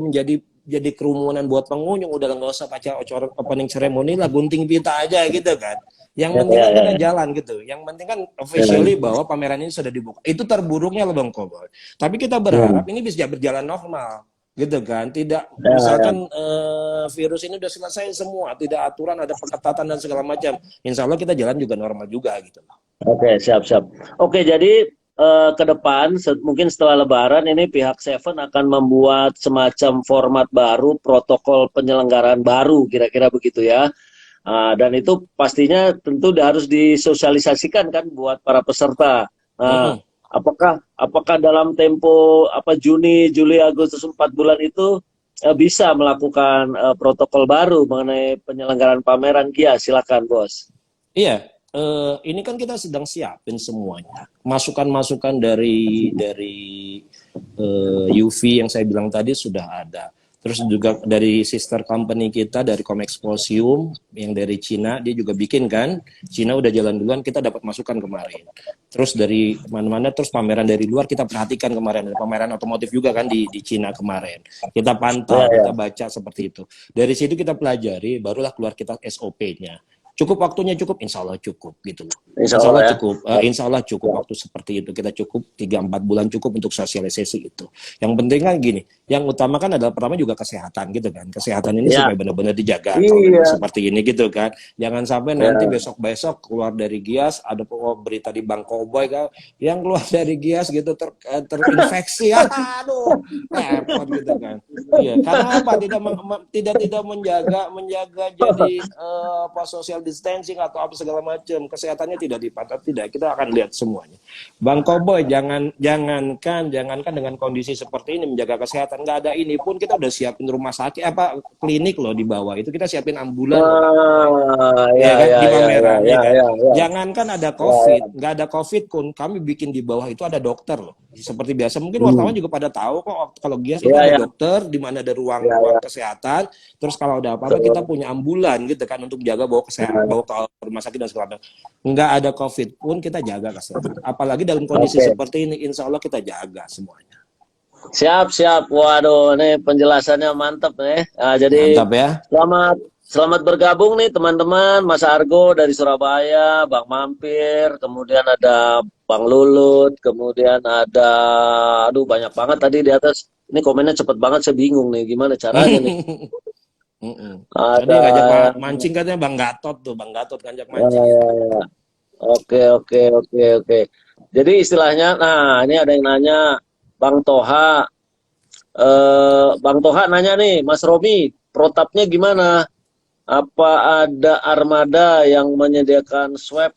jadi kerumunan buat pengunjung, udah nggak usah pakai acara opening ceremony lah, gunting pita aja gitu kan. Yang ya, penting ya, kan kita ya, jalan gitu. Yang penting kan officially ya, bahwa pameran ini sudah dibuka. Itu terburuknya loh Bang Koboy. Tapi kita ya, berharap ini bisa berjalan normal gitu kan. Tidak ya, ya. misalkan virus ini udah selesai semua, tidak aturan, ada pengetatan dan segala macam. Insya Allah kita jalan juga normal juga gitu. Oke, siap, siap. Oke, jadi ke depan mungkin setelah Lebaran ini pihak Seven akan membuat semacam format baru, protokol penyelenggaraan baru, kira-kira begitu ya. Dan itu pastinya tentu harus disosialisasikan kan buat para peserta. Nah, Mm-mm. apakah dalam tempo Juni, Juli, Agustus 4 bulan itu bisa melakukan protokol baru mengenai penyelenggaraan pameran Kia? Silakan, Bos. Iya, ini kan kita sedang siapin semuanya. Masukan-masukan dari UV yang saya bilang tadi sudah ada. Terus juga dari sister company kita dari Comexposium yang dari Cina dia juga bikin kan. Cina udah jalan duluan, kita dapat masukan kemarin. Terus dari mana-mana terus pameran dari luar kita perhatikan kemarin, ada pameran otomotif juga kan di Cina kemarin. Kita Ya, pantau, kita ya. baca seperti itu. Dari situ kita pelajari, barulah keluar kita SOP-nya. Cukup waktunya cukup, insya Allah cukup gitu loh. Insya Insya Allah Allah ya. cukup, insya Allah cukup waktu seperti itu. Kita cukup 3-4 bulan cukup untuk sosialisasi itu. Yang penting kan gini, yang utama kan adalah pertama juga kesehatan gitu kan. Kesehatan ini Ya, supaya benar-benar dijaga kalau memang iya, seperti ini gitu kan. Jangan sampai nanti ya. besok-besok keluar dari Gias ada berita di Bang Koboy kan, yang keluar dari Gias gitu terinfeksi. Aduh, repot gitu kan. Iya, karena apa? Tidak menjaga jadi apa social distancing atau apa segala macam. Kesehatannya tidak dipantau, tidak. Kita akan lihat semuanya. Bang Koboy, jangankan dengan kondisi seperti ini menjaga kesehatan, nggak ada ini pun kita udah siapin rumah sakit apa klinik loh di bawah itu, kita siapin ambulan loh Bang Koboy. Ya, Ya kan, ya, di ya, ya, pameran ya ya, kan. ya, ya, Jangankan ada ya, COVID, ya. nggak ada COVID pun kami bikin di bawah itu ada dokter loh. Seperti biasa mungkin wartawan Hmm. juga pada tahu kok, kalau Gias itu Ya, ada ya, dokter di mana ada ya, ruang-ruang ya. kesehatan. Terus kalau ada apa-apa kita Betul. punya ambulan gitu kan untuk jaga bawa kesehatan, Ya. bawa ke rumah sakit dan segala macam. Nggak ada COVID pun kita jaga kesehatan. Apalagi dalam kondisi Oke, seperti ini, insya Allah kita jaga semuanya. siap, siap. Waduh, ini penjelasannya mantap nih. Nah, jadi Mantap ya. selamat selamat bergabung nih teman-teman. Mas Argo dari Surabaya, Bang Mampir, kemudian ada Bang Lulut, kemudian ada, aduh banyak banget tadi di atas. Ini komennya cepet banget, saya bingung nih gimana caranya nih. Tadi Ada, ngajak mancing katanya Bang Gatot tuh, Bang Gatot ngajak ya, mancing ya. ya, ya. Oke, oke, oke, oke. Jadi istilahnya, nah ini ada yang nanya, Bang Toha, Bang Toha nanya nih, Mas Romi, protapnya gimana? Apa ada armada yang menyediakan swab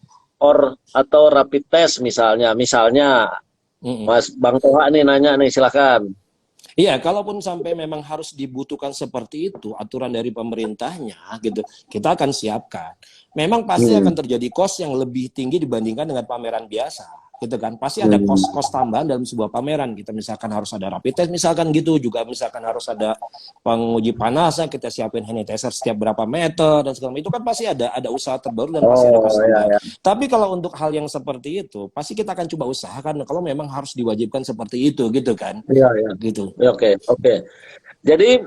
atau rapid test misalnya? Misalnya, Mm-mm. Mas Bang Toha nih nanya nih, silakan. Iya, kalaupun sampai memang harus dibutuhkan seperti itu aturan dari pemerintahnya gitu, kita akan siapkan. Memang pasti akan Hmm, terjadi cost yang lebih tinggi dibandingkan dengan pameran biasa, gitu kan. Pasti ada hmm. cost tambahan dalam sebuah pameran. Kita misalkan harus ada rapid test, misalkan gitu juga, misalkan harus ada penguji panasnya, kita siapin sanitizer setiap berapa meter dan segala macam. Itu kan pasti ada usaha terbaru dan pasti ada Oh cost ya tambahan. ya, Tapi kalau untuk hal yang seperti itu, pasti kita akan coba usahakan kalau memang harus diwajibkan seperti itu, gitu kan. ya ya. Gitu. Ya, oke, oke. Jadi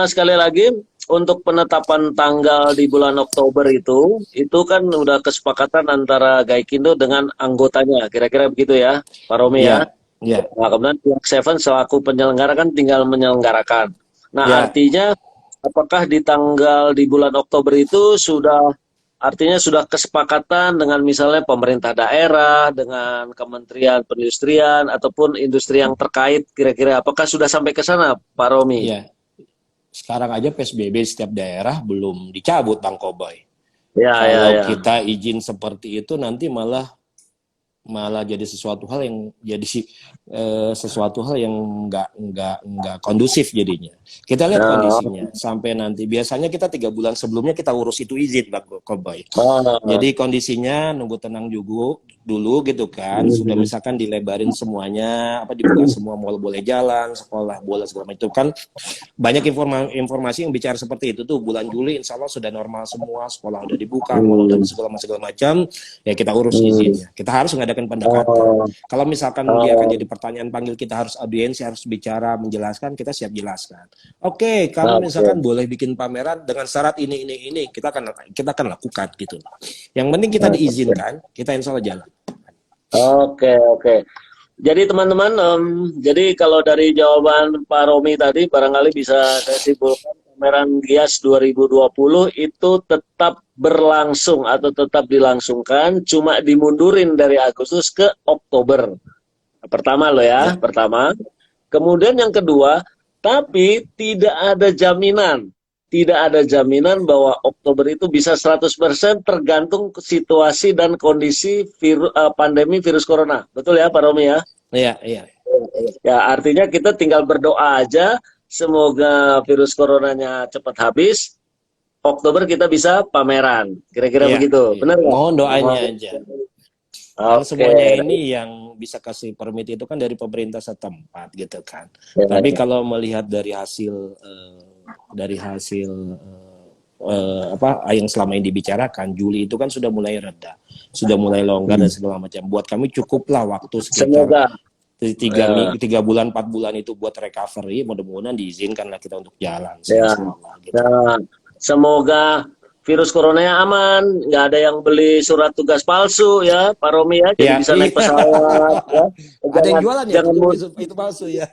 sekali lagi untuk penetapan tanggal di bulan Oktober itu kan udah kesepakatan antara Gaikindo dengan anggotanya, kira-kira begitu ya, Pak Romi ya. Iya, iya, Nah, kemudian pihak Seven selaku penyelenggara kan tinggal menyelenggarakan. Nah, iya. artinya apakah di tanggal di bulan Oktober itu sudah kesepakatan dengan misalnya pemerintah daerah, dengan Kementerian Perindustrian ataupun industri yang terkait kira-kira apakah sudah sampai ke sana, Pak Romi? Iya, sekarang aja PSBB setiap daerah belum dicabut Bang Koboy. Ya, ya, Kalau ya. kita izin seperti itu nanti malah malah jadi sesuatu hal yang nggak kondusif jadinya. Kita lihat Nah, kondisinya sampai nanti. Biasanya kita 3 bulan sebelumnya kita urus itu izin Bang Koboy. oh, Jadi kondisinya nunggu tenang juga dulu gitu kan. Sudah hmm, misalkan dilebarin semuanya, apa dibuka semua mall boleh jalan, sekolah boleh segala macam itu kan banyak informasi yang bicara seperti itu tuh. Bulan Juli insya Allah sudah normal semua, sekolah udah dibuka, mall udah hmm, segala macam, ya kita urus hmm. izinnya. Kita harus mengadakan pendekatan. Oh, Kalau misalkan dia akan oh, jadi pertanyaan panggil, kita harus audiensi, harus bicara, menjelaskan, kita siap jelaskan. Oke, kamu misalkan oke. boleh bikin pameran dengan syarat ini, kita akan lakukan gitu. Yang penting kita Oke, diizinkan, kita insya Allah jalan. oke, oke. Jadi teman-teman, jadi kalau dari jawaban Pak Romi tadi, barangkali bisa saya simpulkan pameran Gias 2020 itu tetap berlangsung atau tetap dilangsungkan, cuma dimundurin dari Agustus ke Oktober. Pertama loh ya, Ya, pertama. Kemudian yang kedua, tapi tidak ada jaminan. Tidak ada jaminan bahwa Oktober itu bisa 100% tergantung situasi dan kondisi pandemi virus corona. Betul ya Pak Romi ya? iya, iya, Ya, artinya kita tinggal berdoa aja semoga virus coronanya cepat habis. Oktober kita bisa pameran. Kira-kira iya, begitu. iya. Benar nggak? Mohon doanya Oh, aja. Yang oke. semuanya ini yang bisa kasih permit itu kan dari pemerintah setempat gitu kan. Ya, Tapi ya. kalau melihat dari hasil apa yang selama ini dibicarakan, Juli itu kan sudah mulai reda, sudah mulai longgar dan Hmm. segala macam. Buat kami cukuplah waktu sekitar Semoga. Ya, 3 bulan 4 bulan itu buat recovery. Mudah-mudahan diizinkanlah kita untuk jalan ya. insya Allah gitu. Nah, semoga virus coronanya aman, nggak ada yang beli surat tugas palsu ya, Pak Romi ya, jadi Ya, bisa naik iya. pesawat ya. Ada yang Jangan jualan ya jangan mudik, itu palsu ya.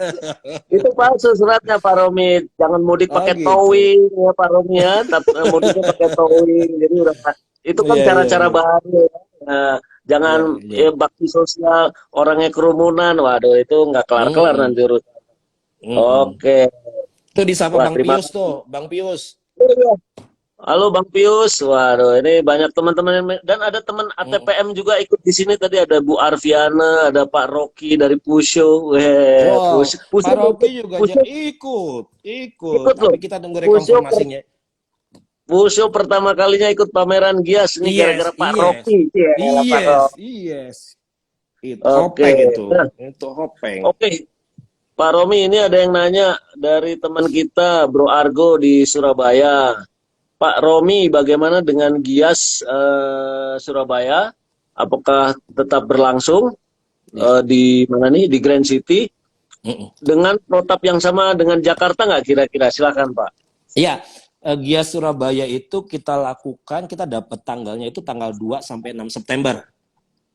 itu palsu suratnya Pak Romi. Jangan mudik Oh pakai gitu. towing ya Pak Romi ya, tapi mudiknya pakai towing. Jadi udah itu kan Iya, iya, cara-cara iya. baru ya. Nah, jangan Iya, iya. bakti sosial orangnya kerumunan. Waduh, itu nggak kelar-kelar nanti Mm-mm. urusan. Mm-mm. Oke. Tuh disapa Wah, Bang terima Pius kasih. tuh, Bang Pius. Halo Bang Pius, waduh ini banyak teman-teman dan ada teman Mm. ATPM juga ikut di sini tadi ada Bu Arviana, ada Pak Rocky dari Pusho, weh Wow, Pusho, Pusho Pak Rocky ikut, juga Pusho ikut, ikut tapi loh, kita tunggu Pusho, rekonfirmasinya. Pusho pertama kalinya ikut pameran Gias ini Yes, gara-gara Pak yes, Rocky, ya Pak yes, Rocky. yes. Itu Oke, hopeng nah, itu hopeng. oke Pak Romi ini ada yang nanya dari teman kita Bro Argo di Surabaya. Pak Romi, bagaimana dengan Gias Surabaya? Apakah tetap berlangsung Ya. di mana nih di Grand City Mm-mm. dengan protap yang sama dengan Jakarta nggak kira-kira? Silakan Pak. Iya, Gias Surabaya itu kita lakukan, kita dapat tanggalnya itu tanggal 2 sampai 6 September.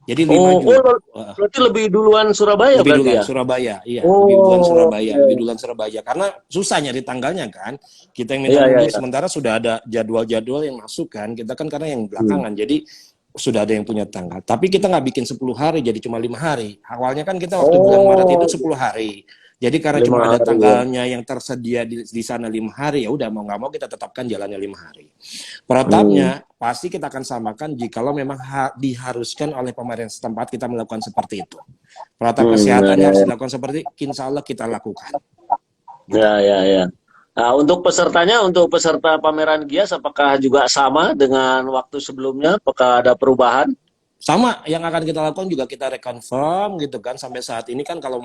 Jadi 5 Oh, Juli. berarti lebih duluan Surabaya Lebih berarti duluan ya? Surabaya, iya, Oh, oke. Lebih duluan Surabaya. Karena susah nyari tanggalnya kan. Kita yang minta Iya, iya, mundur iya. sementara sudah ada jadwal-jadwal yang masuk kan. Kita kan karena yang Hmm. belakangan, jadi sudah ada yang punya tanggal. Tapi kita nggak bikin 10 hari, jadi cuma 5 hari. Awalnya kan kita waktu bulan Maret itu Oh, 10 hari. Jadi karena lima cuma ada hari ya. tanggalnya yang tersedia di sana 5 hari, ya udah mau nggak mau kita tetapkan jalannya 5 hari. Hmm. Protapnya pasti kita akan samakan jikalau memang diharuskan oleh pemerintah setempat kita melakukan seperti itu. Protap Ya, kesehatannya ya, harus ya. dilakukan seperti insya Allah kita lakukan. Gitu. Ya, ya, ya. Nah, untuk pesertanya, untuk peserta pameran Gias, apakah juga sama dengan waktu sebelumnya? Apakah ada perubahan? Sama yang akan kita lakukan juga kita reconfirm gitu kan sampai saat ini kan kalau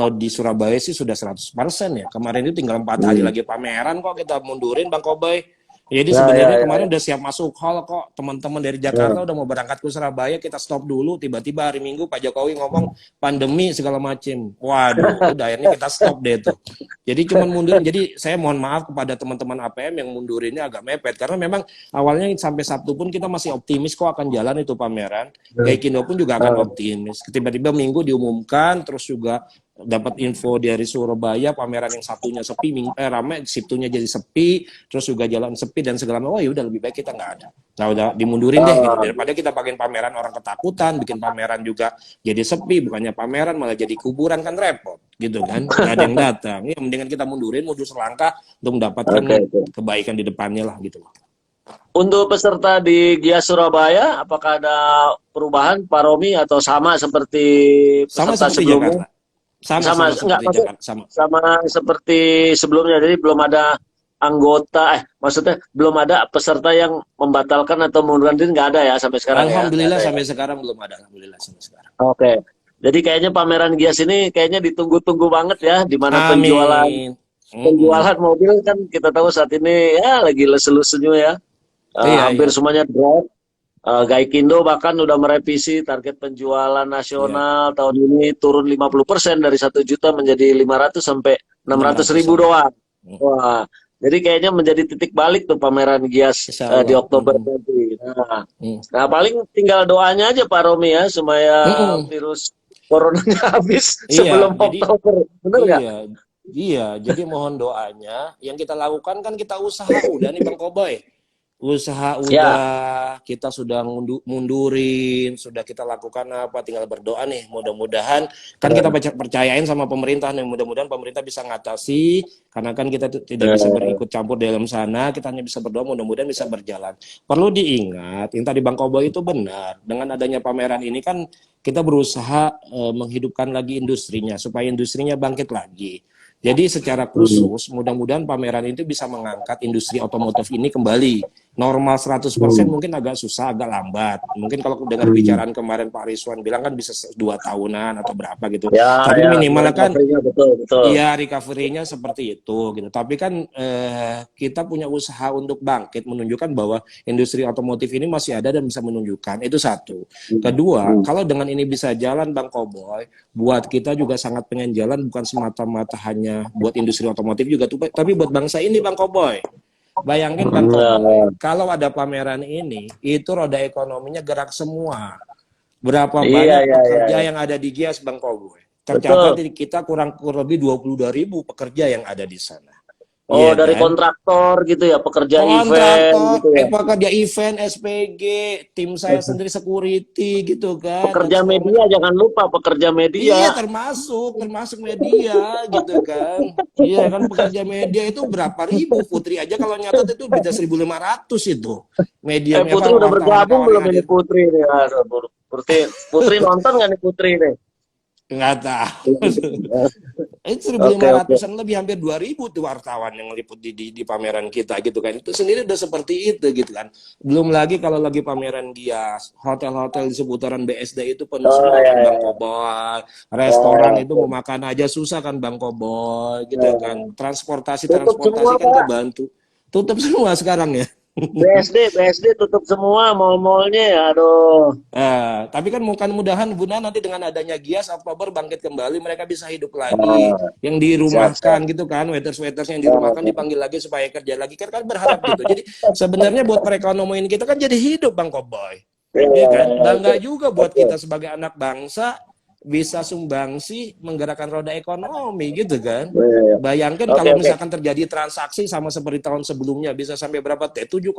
di Surabaya sih sudah 100% ya. Kemarin itu tinggal 4 hari Hmm. lagi pameran kok kita mundurin Bang Kobai. Jadi Ya, ya, sebenarnya ya, kemarin ya. udah siap masuk hall kok. Teman-teman dari Jakarta Ya. udah mau berangkat ke Surabaya, kita stop dulu. Tiba-tiba hari Minggu Pak Jokowi ngomong pandemi segala macem. Waduh, udah akhirnya kita stop deh tuh. Jadi cuman mundurin. Jadi saya mohon maaf kepada teman-teman APM yang mundurinnya agak mepet karena memang awalnya sampai Sabtu pun kita masih optimis kok akan jalan itu pameran. Gaikindo pun juga akan optimis. Tiba-tiba Minggu diumumkan, terus juga dapat info dari Surabaya pameran yang Sabtunya sepi, ramai, Sabtunya jadi sepi, terus juga jalan sepi dan segala macam. Oh ya udah lebih baik kita nggak ada. Nah udah dimundurin deh gitu Ah, daripada kita pakai pameran orang ketakutan, bikin pameran juga jadi sepi, bukannya pameran malah jadi kuburan kan repot gitu kan, nggak ada yang datang. Ya mendingan kita mundur selangkah untuk mendapatkan oke, oke. kebaikan di depannya lah gitu. Untuk peserta di Gias Surabaya, apakah ada perubahan, Pak Romi, atau sama seperti Sama peserta seperti sebelumnya? Jakarta. Sama Sama, sama enggak, seperti maksudnya Jakarta, sama. sama seperti sebelumnya. Jadi belum ada anggota, maksudnya belum ada peserta yang membatalkan atau mengundurkan diri, nggak ada ya sampai sekarang ya? Nggak Alhamdulillah ada ya? sampai sekarang belum ada. Alhamdulillah sampai sekarang. Oke. Jadi kayaknya pameran Gias ini kayaknya ditunggu-tunggu banget ya, di mana penjualan Amin. Mm-mm. penjualan mobil kan kita tahu saat ini ya lagi lesu-lesunya ya. Iya, Hampir iya. semuanya drop. Gaikindo bahkan udah merevisi target penjualan Iya. nasional tahun ini turun 50% dari 1 juta menjadi 500 sampai 600 ribu 600-an. doang. Mm. Wah, jadi kayaknya menjadi titik balik tuh pameran Gias Insya di Allah. Oktober Mm-mm. nanti. Nah, Mm. nah, paling tinggal doanya aja Pak Romi ya supaya Mm-mm. virus coronanya habis Iya, sebelum jadi Oktober. Bener nggak? iya, iya. Jadi mohon doanya. Yang kita lakukan kan kita usaha udah nih Bang Koboy. Usaha Ya. udah, kita sudah mundurin, sudah kita lakukan apa, tinggal berdoa nih. Mudah-mudahan kan kita percayain sama pemerintah nih, mudah-mudahan pemerintah bisa ngatasi karena kan kita tidak bisa Eh, berikut campur dalam sana, kita hanya bisa berdoa mudah-mudahan bisa berjalan. Perlu diingat, yang tadi Bang Koboy itu benar. Dengan adanya pameran ini kan kita berusaha menghidupkan lagi industrinya supaya industrinya bangkit lagi. Jadi secara hmm, khusus, mudah-mudahan pameran itu bisa mengangkat industri otomotif ini kembali. Normal 100% hmm, mungkin agak susah, agak lambat. Mungkin kalau dengar hmm. bicaraan kemarin Pak Rizwan bilang kan bisa 2 tahunan atau berapa gitu. Ya, Tapi ya, minimal kan recovery-nya betul, betul. iya, recovery-nya seperti itu gitu. Tapi kan kita punya usaha untuk bangkit menunjukkan bahwa industri otomotif ini masih ada dan bisa menunjukkan. Itu satu. Hmm, Kedua, hmm, kalau dengan ini bisa jalan Bang Koboy, buat kita juga sangat pengen jalan bukan semata-mata hanya buat industri otomotif juga tapi buat bangsa ini Bang Koboy. Bayangin Bang Koboy, kalau ada pameran ini, itu roda ekonominya gerak semua. Berapa Iya, banyak iya, iya, pekerja iya. yang ada di Gias Bang Koboy? Tercatat Betul. kita kurang lebih 22.000 pekerja yang ada di sana. Oh, Iya dari kan? kontraktor gitu ya, pekerja event Kontraktor, gitu ya. pekerja event, SPG, tim saya sendiri security gitu kan, dan Pekerja semua media, jangan lupa pekerja media. iya termasuk media gitu kan. Iya kan pekerja media itu berapa ribu Putri aja kalau nyatat itu bisa 1.500 itu. Media apa Putri udah bergabung wartawan yang belum ini hadir. Putri nih? Aduh, Putri, Putri nonton nggak nih Putri nih? Nggak tahu. Itu seribu Oke, lima oke. ratusan lebih hampir 2.000 tuh wartawan yang meliput di pameran kita gitu kan. Itu sendiri udah seperti itu gitu kan. Belum lagi kalau lagi pameran Gias, hotel-hotel di seputaran BSD itu penuh Oh, semua ya, kan ya, Bang ya. Koboy. Restoran Oh, itu mau oke. makan aja susah kan Bang Koboy gitu kan. Oh. Tutup semua, Transportasi kan Pak. kebantu. Tutup semua sekarang ya. BSD tutup semua, mall-mallnya ya. Aduh. Tapi kan mudah-mudahan Bunda nanti dengan adanya Gias Oktober bangkit kembali, mereka bisa hidup lagi. Oh, Yang siap, dirumahkan siap. gitu kan, waiters-waiters yang dirumahkan Oh, dipanggil lagi supaya kerja lagi. Kan berharap gitu. Jadi sebenarnya buat perekonomian kita kan jadi hidup Bang Koboy. ya, Iya ya, kan? ya, oke. Bangga juga buat Oke. kita sebagai anak bangsa bisa sumbangsi menggerakkan roda ekonomi gitu kan. Ya, ya, ya. Bayangkan Oke, kalau oke. misalkan terjadi transaksi sama seperti tahun sebelumnya bisa sampai berapa T? 7,3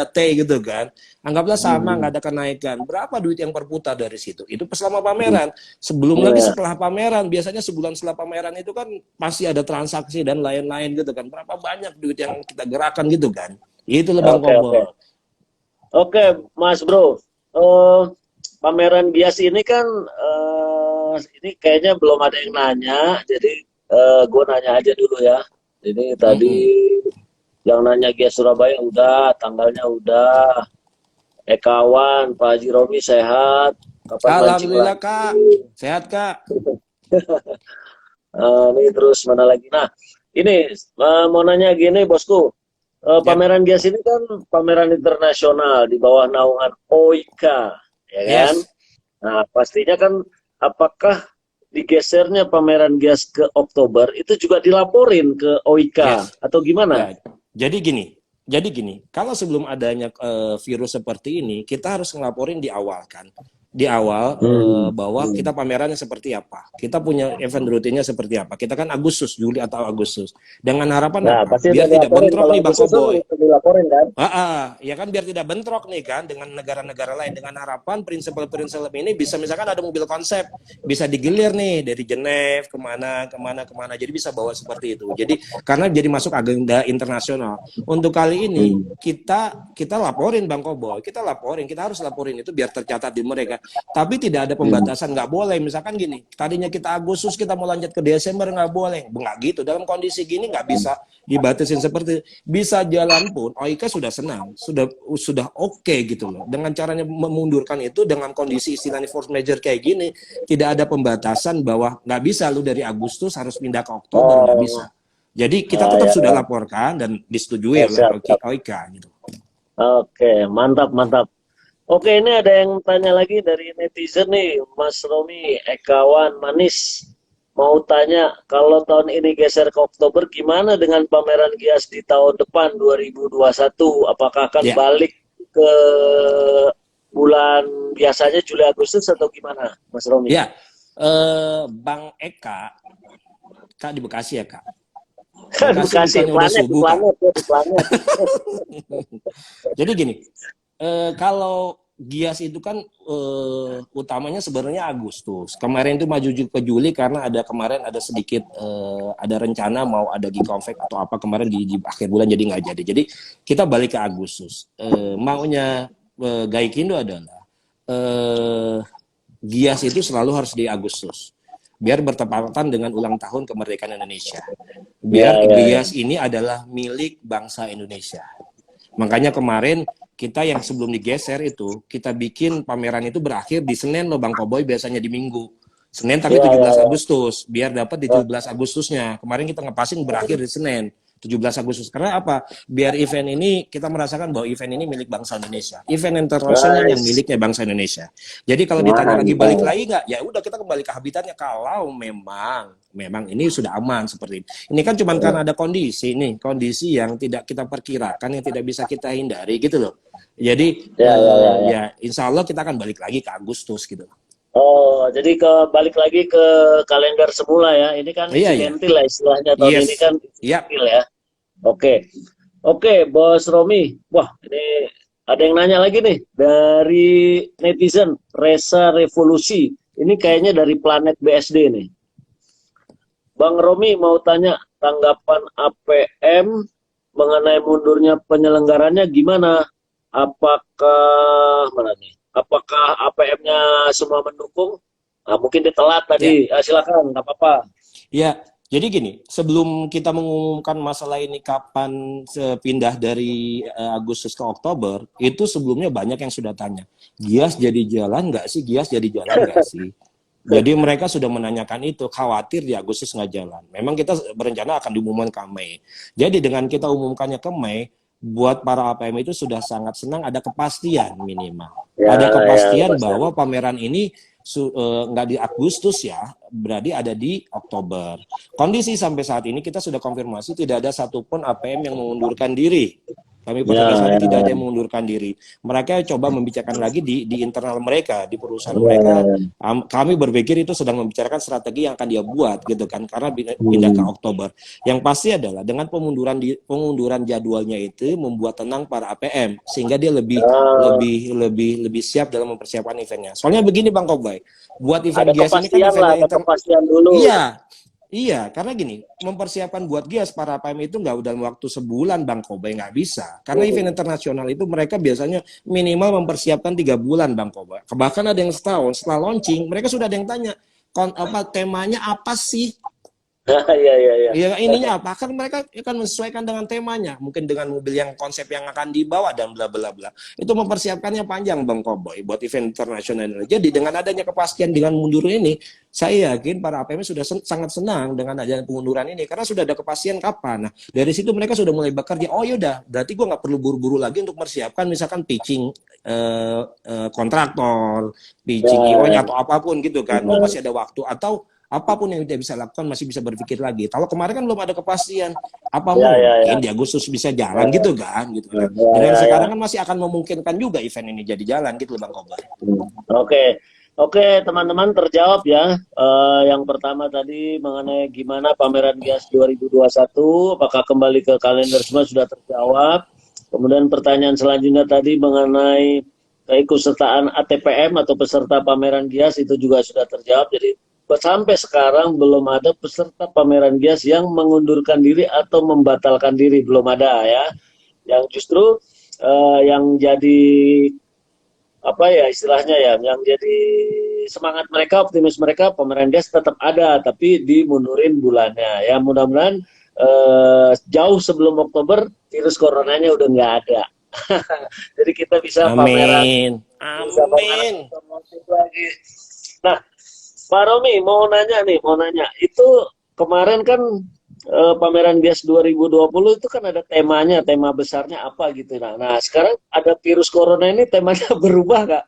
T gitu kan. Anggaplah sama nggak Hmm. ada kenaikan. Berapa duit yang berputar dari situ? Itu selama Hmm. pameran. Sebelum lagi Ya. setelah pameran, biasanya sebulan setelah pameran itu kan pasti ada transaksi dan lain-lain gitu kan. Berapa banyak duit yang kita gerakan gitu kan. Itu loh Bang Oke, oke. Kobo. Oke, Mas Bro. Eh, pameran Gias ini kan ini kayaknya belum ada yang nanya, jadi gue nanya aja dulu ya. Ini tadi Mm-mm. yang nanya Gias Surabaya udah, tanggalnya udah. Kawan, Pak Haji Romi sehat. Kapan mancing Alhamdulillah lagi? Kak. Sehat Kak. Ini terus mana lagi? Nah, ini mau nanya gini, bosku. Yep. Pameran Gias ini kan pameran internasional di bawah naungan OIKA, ya kan? Yes. Nah, pastinya kan apakah digesernya pameran Gias ke Oktober itu juga dilaporin ke OIKA Yes. atau gimana? Ya, jadi gini, kalau sebelum adanya virus seperti ini, kita harus ngelaporin di awal kan, di awal Hmm. bahwa Hmm. kita pamerannya seperti apa, kita punya event rutinnya seperti apa, kita kan Agustus, Juli atau Agustus, dengan harapan Nah, apa? pasti udah Biar tidak dilaporin bentrok kalau nih Bang Agustus kan Koboy. udah dilaporin kan? Ya kan biar tidak bentrok nih kan dengan negara-negara lain dengan harapan prinsip-prinsip ini bisa misalkan ada mobil konsep bisa digilir nih dari Genève kemana jadi bisa bawa seperti itu jadi karena jadi masuk agenda internasional untuk kali ini Hmm. kita laporin Bang Kobo kita harus laporin itu biar tercatat di mereka tapi tidak ada Hmm. pembatasan nggak boleh misalkan gini tadinya kita Agustus kita mau lanjut ke Desember nggak boleh nggak gitu dalam kondisi gini nggak bisa dibatasin seperti bisa jalan pun OIK sudah senang, sudah oke gitu loh. Dengan caranya memundurkan itu dengan kondisi istilahnya force major kayak gini, tidak ada pembatasan bahwa nggak bisa lu dari Agustus harus pindah ke Oktober nggak bisa. Oh, Jadi kita ah, tetap ya, sudah ya. laporkan dan disetujui Ya, oleh siap, siap. OIK gitu. Oke, mantap, mantap. Oke, ini ada yang tanya lagi dari netizen nih, Mas Romi, Ekawan Manis. Mau tanya, kalau tahun ini geser ke Oktober, gimana dengan pameran Gias di tahun depan 2021? Apakah akan Ya, balik ke bulan biasanya Juli Agustus atau gimana, Mas Romi? ya. Bang Eka, Kak di Bekasi ya Kak. Kan Bekasi Bekasi, bukannya udah planet, di subuh Kak. planet, ya, di planet. Jadi gini, kalau Gias itu kan utamanya sebenarnya Agustus. Kemarin itu maju ke Juli karena kemarin ada sedikit ada rencana mau ada Giconfect atau apa kemarin di akhir bulan jadi nggak jadi. Jadi kita balik ke Agustus. Maunya Gaikindo adalah Gias itu selalu harus di Agustus. Biar bertepatan dengan ulang tahun kemerdekaan Indonesia. Ya, Biar ya, ya. Gias ini adalah milik bangsa Indonesia. Makanya kemarin kita yang sebelum digeser itu, kita bikin pameran itu berakhir di Senin loh Bang Koboy, biasanya di Minggu. Senin tapi Ya, ya, 17 ya. Agustus, biar dapat di Oh, 17 Agustusnya. Kemarin kita ngepasin berakhir di Senin. 17 Agustus. Karena apa? Biar event ini kita merasakan bahwa event ini milik bangsa Indonesia. Event internasional yang Nice. miliknya bangsa Indonesia. Jadi kalau ditanya lagi balik Mantap. lagi nggak? Ya udah kita kembali ke habitatnya kalau memang ini sudah aman seperti ini. Ini kan cuma karena ada kondisi yang tidak kita perkirakan, yang tidak bisa kita hindari gitu loh. Jadi Ya, ya, ya, ya. ya insya Allah kita akan balik lagi ke Agustus gitu. Oh, jadi balik lagi ke kalender semula ya. Ini kan Iya ya. insidentil lah istilahnya tahun ini Yes. kan Yap. insidentil ya. Oke. Oke, Bos Romi. Wah, ini ada yang nanya lagi nih dari netizen Resa Revolusi. Ini kayaknya dari planet BSD nih. Bang Romi mau tanya tanggapan APM mengenai mundurnya penyelenggaranya gimana? Apakah mana nih? Apakah APM-nya semua mendukung? Nah, mungkin ditelat Ya. tadi. Silakan, nggak apa-apa. Ya, jadi gini, sebelum kita mengumumkan masalah ini kapan pindah dari Agustus ke Oktober, itu sebelumnya banyak yang sudah tanya, Gias jadi jalan nggak sih? Gias jadi jalan nggak sih? Jadi mereka sudah menanyakan itu, khawatir di Agustus nggak jalan. Memang kita berencana akan diumumkan ke Mei. Jadi dengan kita umumkannya ke Mei, buat para APM itu sudah sangat senang ada kepastian minimal. Ya, Ada ya, kepastian pasti. bahwa pameran ini nggak di Agustus ya, berarti ada di Oktober. Kondisi sampai saat ini kita sudah konfirmasi tidak ada satupun APM yang mengundurkan diri. Kami Ya, pertegaskan tidak ada ya, yang mengundurkan diri. Mereka coba membicarakan lagi di internal mereka, di perusahaan ya, mereka. ya. Kami berpikir itu sedang membicarakan strategi yang akan dia buat gitu kan, karena pindah ke Hmm. Oktober. Yang pasti adalah dengan pengunduran jadwalnya itu membuat tenang para APM sehingga dia lebih Ah, lebih siap dalam mempersiapkan eventnya. Soalnya begini Bang Kobay, buat event ada GIAS ini kan kepastian lah, ada kepastian dulu. iya, iya, karena gini, mempersiapkan buat GIAS para APM itu nggak dalam waktu sebulan, Bang Kobe, nggak bisa. Karena event Hmm. internasional itu mereka biasanya minimal mempersiapkan 3 bulan, Bang Kobe. Bahkan ada yang setahun setelah launching, mereka sudah ada yang tanya, temanya apa sih? Iya, iya, iya. Ya ininya apa? Kan mereka akan menyesuaikan dengan temanya, mungkin dengan mobil yang konsep yang akan dibawa dan bla bla bla. Itu mempersiapkannya panjang Bang Koboy buat event internasional ini. Jadi dengan adanya kepastian dengan mundur ini, saya yakin para APM sudah sangat senang dengan adanya pengunduran ini karena sudah ada kepastian kapan. Nah, dari situ mereka sudah mulai bekerja. Oh yaudah, berarti gue nggak perlu buru-buru lagi untuk mempersiapkan misalkan pitching kontraktor, pitching IO-nya Ya, atau apapun gitu kan. Oh ya, masih ada waktu atau apapun yang dia bisa lakukan masih bisa berpikir lagi. Kalau kemarin kan belum ada kepastian, apa ya, ya, ya. mungkin di Agustus bisa jalan gitu kan, gitu. Nah, Ya, dengan ya, ya. sekarang kan masih akan memungkinkan juga event ini jadi jalan gitu loh Bang Kobar. Oke, oke teman-teman terjawab ya. Yang pertama tadi mengenai gimana pameran GIAS 2021, apakah kembali ke kalender semua sudah terjawab. Kemudian pertanyaan selanjutnya tadi mengenai keikutsertaan ATPM atau peserta pameran GIAS itu juga sudah terjawab. Jadi sampai sekarang belum ada peserta pameran GIAS yang mengundurkan diri atau membatalkan diri, belum ada ya. Yang justru yang jadi apa ya istilahnya ya, yang jadi semangat mereka, optimis mereka, pameran GIAS tetap ada, tapi dimundurin bulannya. Ya mudah-mudahan jauh sebelum Oktober virus coronanya udah nggak ada. Jadi kita bisa pameran, Amin. bisa pameran Amin. otomotif lagi. Nah, Pak Romi mau nanya nih, mau nanya. Itu kemarin kan pameran GIAS 2020 itu kan ada temanya, tema besarnya apa gitu. Nah, sekarang ada virus corona ini temanya berubah nggak?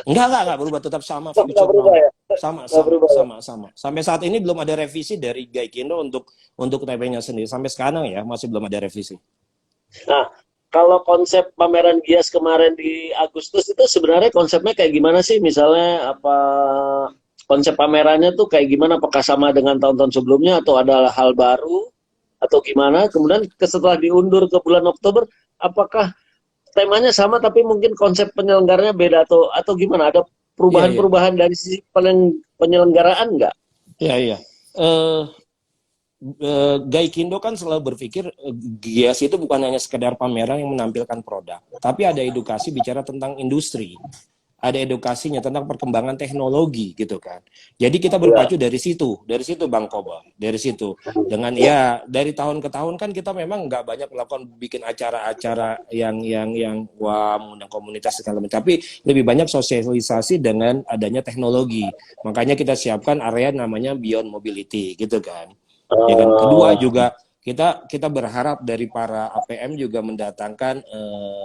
Enggak berubah, tetap sama Nggak future berubah now. ya? Nggak Sama. berubah ya? Sampai saat ini belum ada revisi dari Gaikindo untuk TP-nya sendiri. Sampai sekarang ya masih belum ada revisi. Nah, kalau konsep pameran GIAS kemarin di Agustus itu sebenarnya konsepnya kayak gimana sih? Misalnya apa konsep pamerannya tuh kayak gimana? Apakah sama dengan tahun-tahun sebelumnya atau ada hal baru atau gimana? Kemudian setelah diundur ke bulan Oktober, apakah temanya sama tapi mungkin konsep penyelenggaranya beda atau gimana? Ada Iya, iya. perubahan-perubahan dari sisi penyelenggaraan nggak? Iya, iya. Eh Gaikindo kan selalu berpikir GIAS itu bukan hanya sekedar pameran yang menampilkan produk, tapi ada edukasi bicara tentang industri, ada edukasinya tentang perkembangan teknologi gitu kan. Jadi kita Ya, berpacu dari situ Bang Koba, dari situ. Dengan ya dari tahun ke tahun kan kita memang nggak banyak melakukan bikin acara-acara yang wah mengundang komunitas segala macam, tapi lebih banyak sosialisasi dengan adanya teknologi. Makanya kita siapkan area namanya Beyond Mobility gitu kan. Ya kan. Kedua uh, juga kita berharap dari para APM juga mendatangkan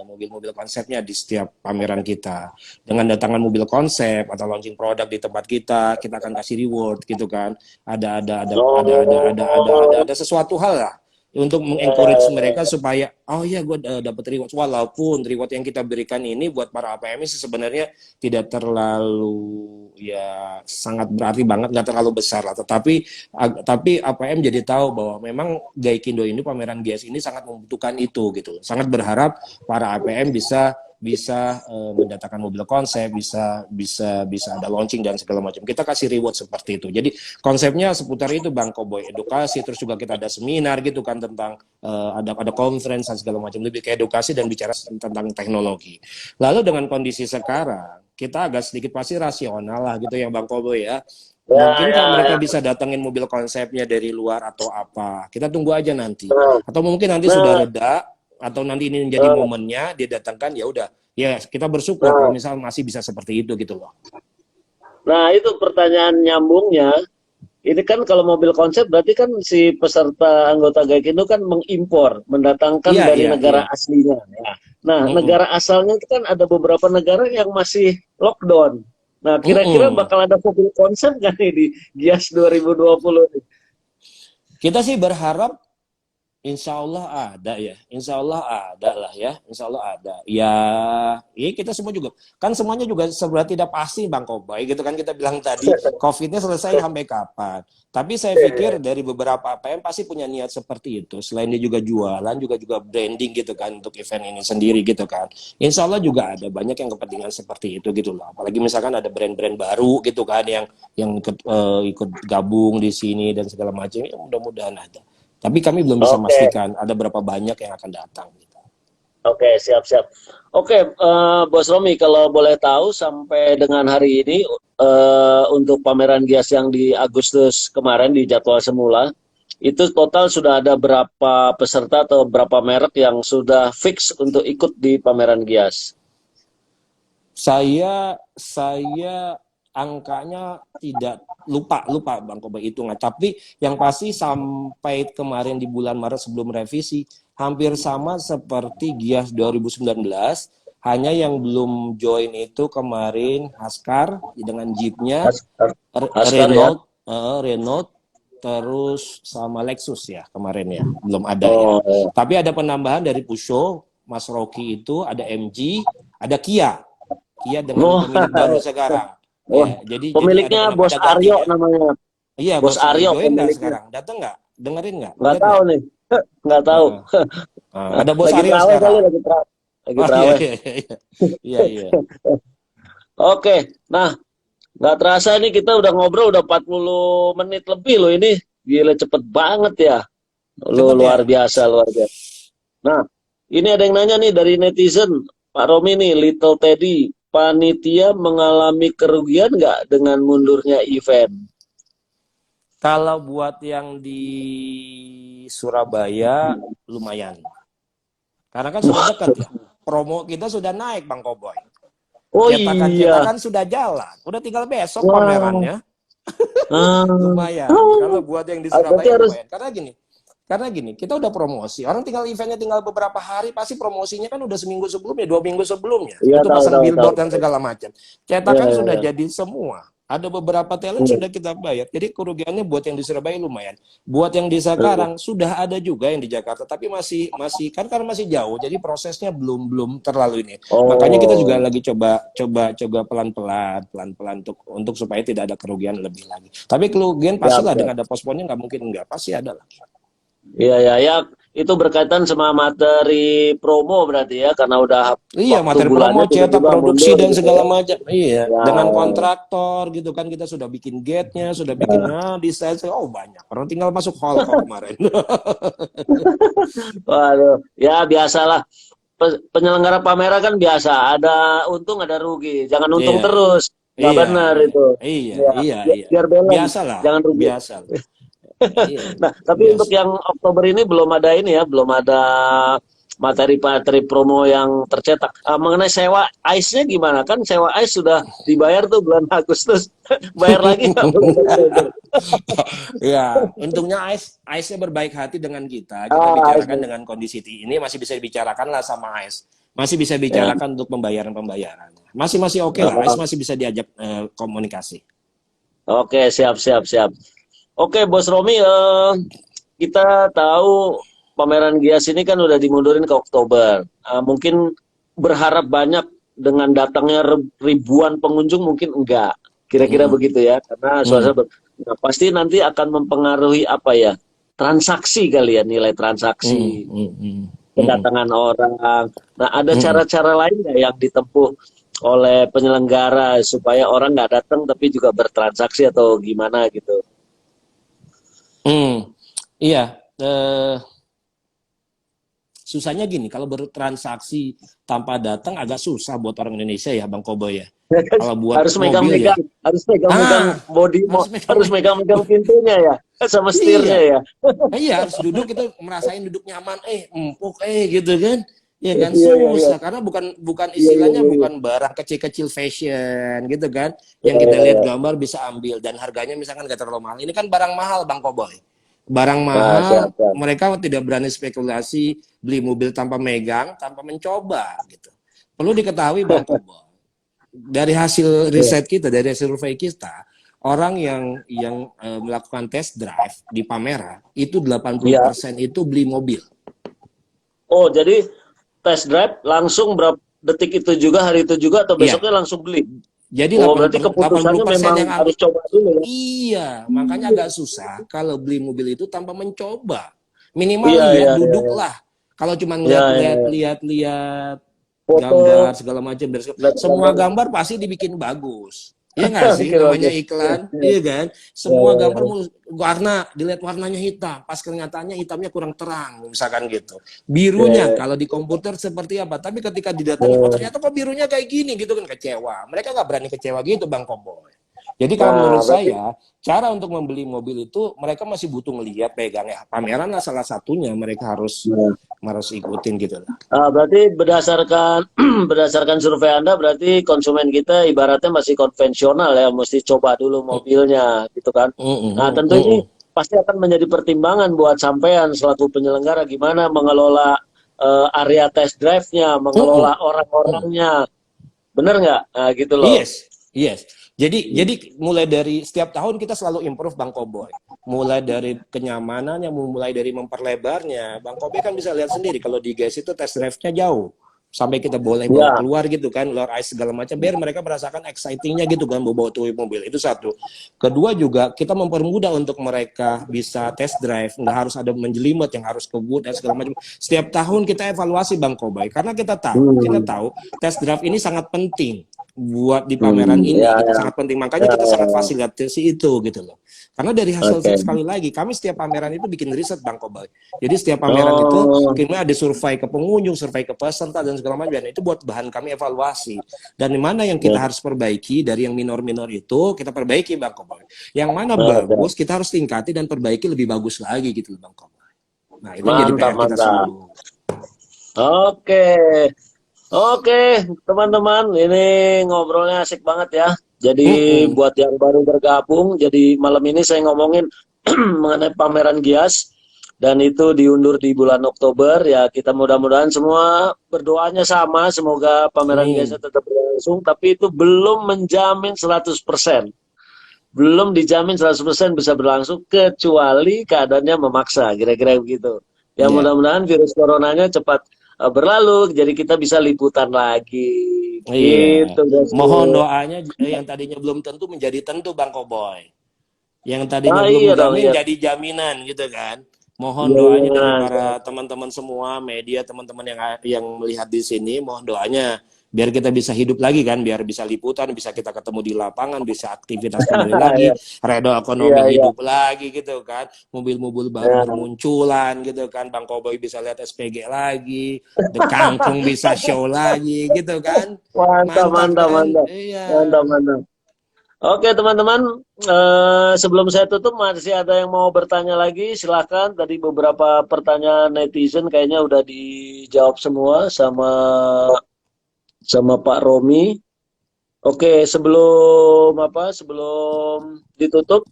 mobil-mobil konsepnya di setiap pameran kita. Dengan datangan mobil konsep atau launching produk di tempat kita, kita akan kasih reward gitu kan. Ada sesuatu hal lah untuk mengencourage mereka supaya oh ya gue dapat reward, walaupun reward yang kita berikan ini buat para APM sebenarnya tidak terlalu ya sangat berarti banget, nggak terlalu besar lah, tapi APM jadi tahu bahwa memang Gaikindo ini, pameran Gias ini sangat membutuhkan itu gitu. Sangat berharap para APM bisa mendatangkan mobil konsep, bisa ada launching dan segala macam. Kita kasih reward seperti itu. Jadi konsepnya seputar itu Bang Koboy, edukasi, terus juga kita ada seminar gitu kan tentang ada conference dan segala macam, lebih ke edukasi dan bicara tentang teknologi. Lalu dengan kondisi sekarang, kita agak sedikit pasti rasional lah gitu ya Bang Koboy ya. Mungkinkah mereka bisa datengin mobil konsepnya dari luar atau apa? Kita tunggu aja nanti. Atau mungkin nanti sudah reda, atau nanti ini menjadi momennya dia datangkan, ya udah ya kita bersyukur kalau misal masih bisa seperti itu gitu loh. Nah itu pertanyaan nyambungnya, ini kan kalau mobil konsep berarti kan si peserta anggota Gaikindo kan mengimpor, mendatangkan dari negara aslinya ya. Nah negara asalnya itu kan ada beberapa negara yang masih lockdown. Nah kira-kira bakal ada mobil konsep nggak nih di Gias 2020 nih? Kita sih berharap Insya Allah ada ya, Insya Allah ada lah ya, Insya Allah ada. Ya kita semua juga, kan semuanya juga sebenarnya tidak pasti Bang Kobai gitu kan, kita bilang tadi COVID-nya selesai sampai kapan. Tapi saya pikir dari beberapa APM pasti punya niat seperti itu. Selain dia juga jualan, juga branding gitu kan untuk event ini sendiri gitu kan. Insya Allah juga ada banyak yang kepentingan seperti itu gitu loh. Apalagi misalkan ada brand-brand baru gitu kan yang ikut gabung di sini dan segala macam, ya mudah-mudahan ada. Tapi kami belum bisa memastikan ada berapa banyak yang akan datang. Oke, siap-siap. Oke, Bos Romi, kalau boleh tahu sampai dengan hari ini untuk pameran Gias yang di Agustus kemarin di jadwal semula, itu total sudah ada berapa peserta atau berapa merek yang sudah fix untuk ikut di pameran Gias? Saya angkanya tidak lupa Bang Kobai hitungan, tapi yang pasti sampai kemarin di bulan Maret sebelum revisi hampir sama seperti Gias 2019, hanya yang belum join itu kemarin Haskar dengan Jeepnya, Renault, Renault terus sama Lexus ya kemarin ya, belum ada ya. Tapi ada penambahan dari Peugeot, Mas Rocky itu, ada MG, ada Kia dengan pemilik baru sekarang. Jadi pemiliknya ada Bos Aryo namanya. Iya, Bos Aryo pemiliknya sekarang. Datang nggak? Dengerin nggak? Nggak tahu nih. Nggak tahu. Ada Bos Aryo sekarang. Lagi terawih. Iya. Oke, nah nggak terasa ini kita udah ngobrol udah 40 menit lebih loh ini. Gila cepet banget ya. Luar biasa. Nah, ini ada yang nanya nih dari netizen. Pak Romi nih, Little Teddy, panitia mengalami kerugian nggak dengan mundurnya event? Kalau buat yang di Surabaya lumayan. Karena kan sudah dekat ya. Promo kita sudah naik Bang Koboy. Cetakan sudah jalan. Udah tinggal besok pamerannya. Lumayan. Kalau buat yang di Surabaya lumayan. Karena gini, kita udah promosi. Orang tinggal eventnya tinggal beberapa hari, pasti promosinya kan udah seminggu sebelumnya, 2 minggu sebelumnya. Itu pasang billboard dan segala macam. Cetakan sudah jadi semua. Ada beberapa talent sudah kita bayar. Jadi kerugiannya buat yang di Surabaya lumayan. Buat yang di Sekarang sudah ada juga yang di Jakarta, tapi masih karena masih jauh. Jadi prosesnya belum terlalu ini. Makanya kita juga lagi coba pelan-pelan untuk supaya tidak ada kerugian lebih lagi. Tapi kerugian pastilah dengan ada postponnya nggak mungkin enggak, pasti ada lah. Iya, itu berkaitan sama materi promo berarti ya, karena udah materi promo, cetak, produksi dan segala macam. Iya, dengan kontraktor gitu kan, kita sudah bikin gate-nya, sudah bikin desain, banyak. Orang tinggal masuk hall kok kemarin. Waduh, ya biasalah. Penyelenggara pameran kan biasa, ada untung ada rugi, jangan untung terus. Nggak benar itu. Iya. Biar balance. Biasalah. Jangan rugi. Nah, tapi untuk yang Oktober ini belum ada materi-materi promo yang tercetak. Mengenai sewa ice-nya gimana? Kan sewa ice sudah dibayar tuh bulan Agustus. Bayar lagi nggak bulan Oktober? Ya, untungnya Ice-nya berbaik hati dengan kita. Kita Ice. bicarakan dengan kondisi ini masih bisa dibicarakan lah sama Ice. Masih bisa Ya. bicarakan untuk pembayaran-pembayaran. Masih masih oke lah. Ice Oh, masih bisa diajak komunikasi. oke, siap, siap, siap. Oke, Bos Romi, kita tahu pameran Gias ini kan udah dimundurin ke Oktober. Mungkin berharap banyak dengan datangnya ribuan pengunjung mungkin enggak. Kira-kira Mm, begitu ya. Karena mm, nah, pasti nanti akan mempengaruhi apa ya? Transaksi kali ya, nilai mm, transaksi, mm, mm, mm, kedatangan orang. Nah, ada mm, cara-cara lain nggak yang ditempuh oleh penyelenggara supaya orang nggak datang tapi juga bertransaksi atau gimana gitu? mm. Iya, eh, susahnya gini, kalau bertransaksi tanpa datang agak susah buat orang Indonesia ya, Bang Koboy ya. Kalau buat Harus mobil ya, megang-megang, harus megang-megang ah, body, harus harus megang. megang-megang pintunya ya, sama setirnya Iya, ya. iya harus duduk itu merasain duduk nyaman, empuk, gitu kan. Ya kan Iya, iya, iya. susah karena bukan bukan Iya, iya, istilahnya iya, iya. bukan barang kecil-kecil fashion gitu kan. Iya, Yang kita iya, lihat iya. gambar bisa ambil dan harganya misalkan gak terlalu mahal. Ini kan barang mahal Bang Koboy. Barang Nah, siap, mahal, siap. mereka tidak berani spekulasi beli mobil tanpa megang, tanpa mencoba gitu. Perlu diketahui Bang Koboy, dari hasil Iya. riset kita, dari hasil survei kita, orang yang melakukan test drive di pameran itu Iya. 80% itu beli mobil. Oh, jadi test drive langsung berapa detik itu juga, hari itu juga, atau Iya. besoknya langsung beli? Jadi Oh, berarti keputusannya 80% memang yang harus ambil. coba dulu ya? Iya, makanya agak susah kalau beli mobil itu tanpa mencoba. Minimal Iya, lihat, iya, iya, duduk iya. lah. Kalau cuma Iya, ngeliat iya, lihat iya. lihat lihat gambar Foto, segala macam, lihat semua gambar. gambar pasti dibikin bagus. Iya nggak sih, Oke, namanya bagus. Iya, iklan, iya, iya kan? iya, Semua iya, gambar iya. warna, dilihat warnanya hitam, pas kenyataannya hitamnya kurang terang, misalkan gitu. Iya, Birunya iya, kalau di komputer seperti apa, tapi ketika didatangi, oh iya. ternyata kok birunya kayak gini gitu kan, kecewa. Mereka nggak berani kecewa gitu Bang Koboy. Jadi kalau menurut Nah, berarti saya, cara untuk membeli mobil itu mereka masih butuh melihat pegang ya. Pameran lah salah satunya mereka harus nah, harus ikutin gitu lah. berarti berdasarkan berdasarkan survei Anda berarti konsumen kita ibaratnya masih konvensional ya, mesti coba dulu mobilnya gitu kan. Nah, tentu ini pasti akan menjadi pertimbangan buat sampean selaku penyelenggara gimana mengelola area test drive-nya, mengelola orang-orangnya. Bener nggak? Nah, gitu loh. Yes, yes. Jadi mulai dari setiap tahun kita selalu improve Bang Koboy. Mulai dari kenyamanannya, mulai dari memperlebarnya. Bang Koboy kan bisa lihat sendiri kalau di GS itu test drive-nya jauh. Sampai kita boleh bawa Ya, keluar gitu kan, luar ice segala macam, biar mereka merasakan excitingnya gitu kan, bawa tuh mobil. Itu satu. Kedua juga kita mempermudah untuk mereka bisa test drive, nggak harus ada menjelimet yang harus ke booth dan segala macam. Setiap tahun kita evaluasi Bang Koboy, karena kita hmm, tahu test drive ini sangat penting buat di pameran ya, ini gitu, ya, sangat penting, makanya ya, kita ya, sangat ya. fasilitasi itu gitu loh. Karena dari hasil Oke. sekali lagi kami setiap pameran itu bikin riset Bang Koboy. Jadi setiap pameran itu Oh, kita ada survei ke pengunjung, survei ke peserta dan segala macam, dan itu buat bahan kami evaluasi. Dan di mana yang kita ya, harus perbaiki, dari yang minor-minor itu kita perbaiki Bang Koboy. Yang mana oke. bagus kita harus tingkati dan perbaiki lebih bagus lagi gitu Bang Koboy. Nah itu yang jadi Mantap, PR kita mantap. semua. Oke. Oke, teman-teman, ini ngobrolnya asik banget ya. Jadi Mm-mm. buat yang baru bergabung, jadi malam ini saya ngomongin mengenai pameran Gias dan itu diundur di bulan Oktober ya. Kita mudah-mudahan semua berdoanya sama, semoga pameran Giasnya Amin. tetap berlangsung, tapi itu belum menjamin 100%. Belum dijamin 100% bisa berlangsung kecuali keadaannya memaksa, kira-kira begitu. Ya Ya. mudah-mudahan virus coronanya cepat berlalu, jadi kita bisa liputan lagi. Iya, Gitu, mohon bosku. doanya yang tadinya belum tentu menjadi tentu Bang Koboy. Yang tadinya Ah belum iya dong, menjamin iya. jadi jaminan gitu kan. Mohon Iya, doanya iya. dari para teman-teman semua, media, teman-teman yang melihat di sini, mohon doanya biar kita bisa hidup lagi kan, biar bisa liputan, bisa kita ketemu di lapangan, bisa aktivitas kembali lagi, Iya, redo iya, ekonomi iya. hidup lagi gitu kan, mobil-mobil baru Ya. bermunculan gitu kan, Bang Koboy bisa lihat SPG lagi, The Kangkung bisa show lagi gitu kan, Mantap, mantap mantap, kan, mantap. iya. Mantap, mantap. Oke teman-teman, sebelum saya tutup masih ada yang mau bertanya lagi, silakan. Tadi beberapa pertanyaan netizen kayaknya udah dijawab semua sama sama Pak Romi. Oke, sebelum ditutup,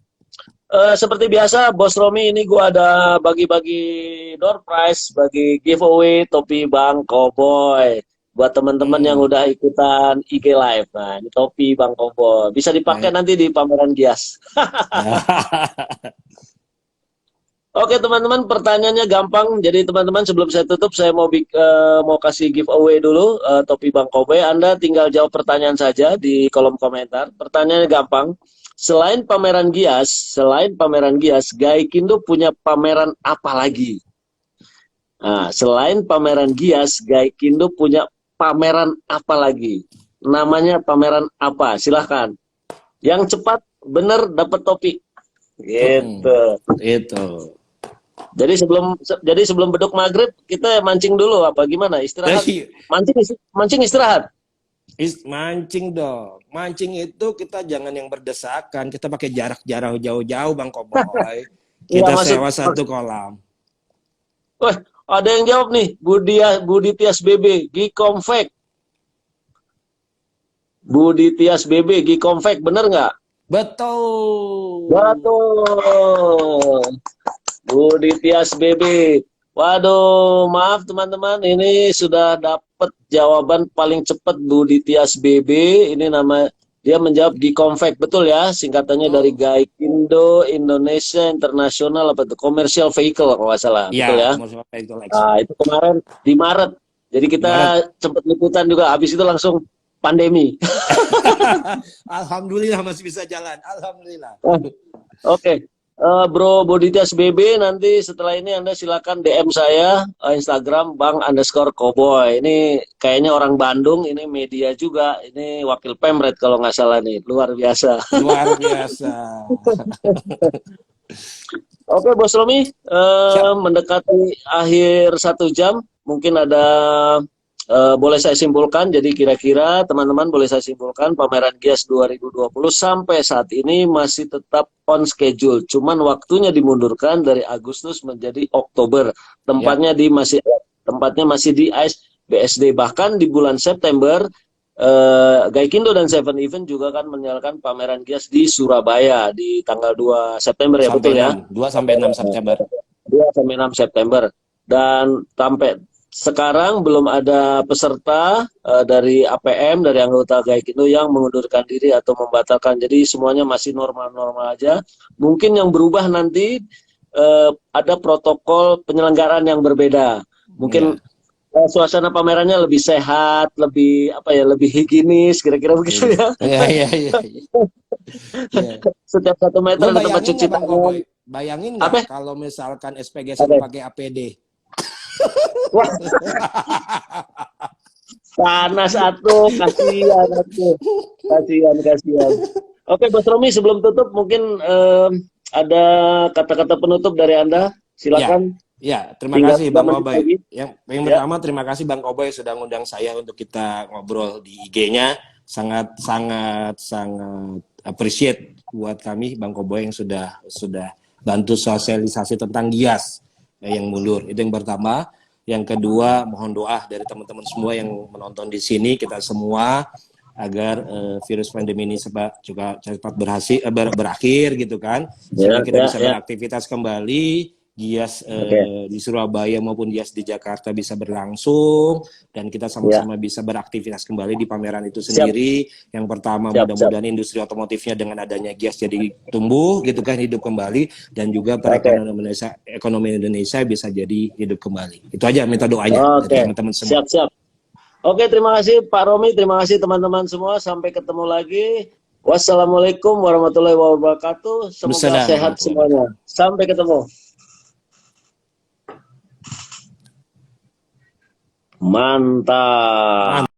seperti biasa, Bos Romi ini gua ada bagi-bagi door prize, bagi giveaway topi Bang Koboy buat teman-teman yang Hmm. udah ikutan IG Live. Nah, ini topi Bang Koboy bisa dipakai Nah, nanti di pameran Gias. Oke teman-teman, pertanyaannya gampang. Jadi teman-teman sebelum saya tutup, saya mau kasih giveaway dulu topi Bang Kobe. Anda tinggal jawab pertanyaan saja di kolom komentar. Pertanyaannya gampang. Selain pameran Gias, Gaikindo punya pameran apa lagi? Nah, selain pameran Gias, Gaikindo punya pameran apa lagi? Namanya pameran apa? Silahkan. Yang cepat benar dapat topi. mm-mm. Gitu. Itu. Jadi sebelum beduk maghrib kita mancing dulu apa gimana? Istirahat. Jadi, Mancing istirahat. mancing dong. Mancing itu kita jangan yang berdesakan. Kita pakai jarak-jarak jauh-jauh, Bang Koboy. Iya Kita maksud. sewa satu kolam. Wah, ada yang jawab nih. Budi Tias BB, Gikomfek. Budi Tias BB, Gikomfek, bener nggak? Betul. Betul. Budi Tias BB. Waduh, maaf teman-teman, ini sudah dapat jawaban paling cepat Budi Tias BB. Ini nama dia menjawab Gikomfek, betul ya? Singkatannya dari Betul. Gaikindo Indonesia International apa itu Commercial Vehicle kalau nggak salah, betul Ya, ya? commercial vehicle Nah, export. itu kemarin di Maret. Jadi kita Maret. sempat liputan juga. Habis itu langsung pandemi. Alhamdulillah masih bisa jalan. Alhamdulillah. Oke. Bro Boditas BB, nanti setelah ini Anda silakan DM saya Instagram Bang_Koboy. Ini kayaknya orang Bandung, ini media juga, ini wakil Pemret kalau nggak salah nih, luar biasa. Luar biasa. Oke, Bos Romi, Siap. mendekati akhir 1 jam, mungkin ada boleh saya simpulkan. Jadi kira-kira teman-teman boleh saya simpulkan pameran Gias 2020 sampai saat ini masih tetap on schedule. Cuman waktunya dimundurkan dari Agustus menjadi Oktober. Ya. Tempatnya masih di AIS BSD. Bahkan di bulan September Gaikindo dan Seven Event juga kan menyalakan pameran Gias di Surabaya di tanggal 2 September ya, Sampai betul ya? 6. 2 sampai 6 September. 2 sampai 6 September. Dan sampai sekarang belum ada peserta dari APM, dari anggota Gaikindo yang mengundurkan diri atau membatalkan. Jadi semuanya masih normal-normal aja. Mungkin yang berubah nanti ada protokol penyelenggaraan yang berbeda. Mungkin Ya. suasana pamerannya lebih sehat, lebih apa ya, lebih higienis, kira-kira begitu ya. Ya, ya, ya, ya. Setiap 1 meter Lo ada tempat bayangin cuci nggak Bang tangan. Koboy? Bayangin Apa? nggak kalau misalkan SPG suruh Apa? pakai APD? Wah, panas atuh, kasihan. Oke, Bos Romi, sebelum tutup mungkin ada kata-kata penutup dari Anda. Ya, Silakan. ya. Terima Tinggal kasih 3 Bang menit Koboy. lagi. Yang Ya, pertama terima kasih Bang Koboy sudah ngundang saya untuk kita ngobrol di IG-nya. Sangat sangat sangat appreciate buat kami Bang Koboy yang sudah bantu sosialisasi tentang Gias yang mundur. Itu yang pertama. Yang kedua, mohon doa dari teman-teman semua yang menonton di sini, kita semua agar virus pandemi ini juga cepat berakhir gitu kan, ya, sehingga kita ya, bisa ya. beraktivitas kembali. Gias Oke, di Surabaya maupun Gias di Jakarta bisa berlangsung dan kita ya. sama-sama bisa beraktivitas kembali di pameran itu Siap, sendiri. Yang pertama siap, siap. mudah-mudahan industri otomotifnya dengan adanya Gias jadi tumbuh gitu kan, hidup kembali, dan juga Oke, ekonomi Indonesia bisa jadi hidup kembali. Itu aja minta doanya dari oke. teman-teman semua. Siap, siap. Oke, terima kasih Pak Romi, terima kasih teman-teman semua. Sampai ketemu lagi. Wassalamualaikum warahmatullahi wabarakatuh. Semoga Wassalam sehat warahmatullahi wabarakatuh. semuanya. Sampai ketemu. Mantap.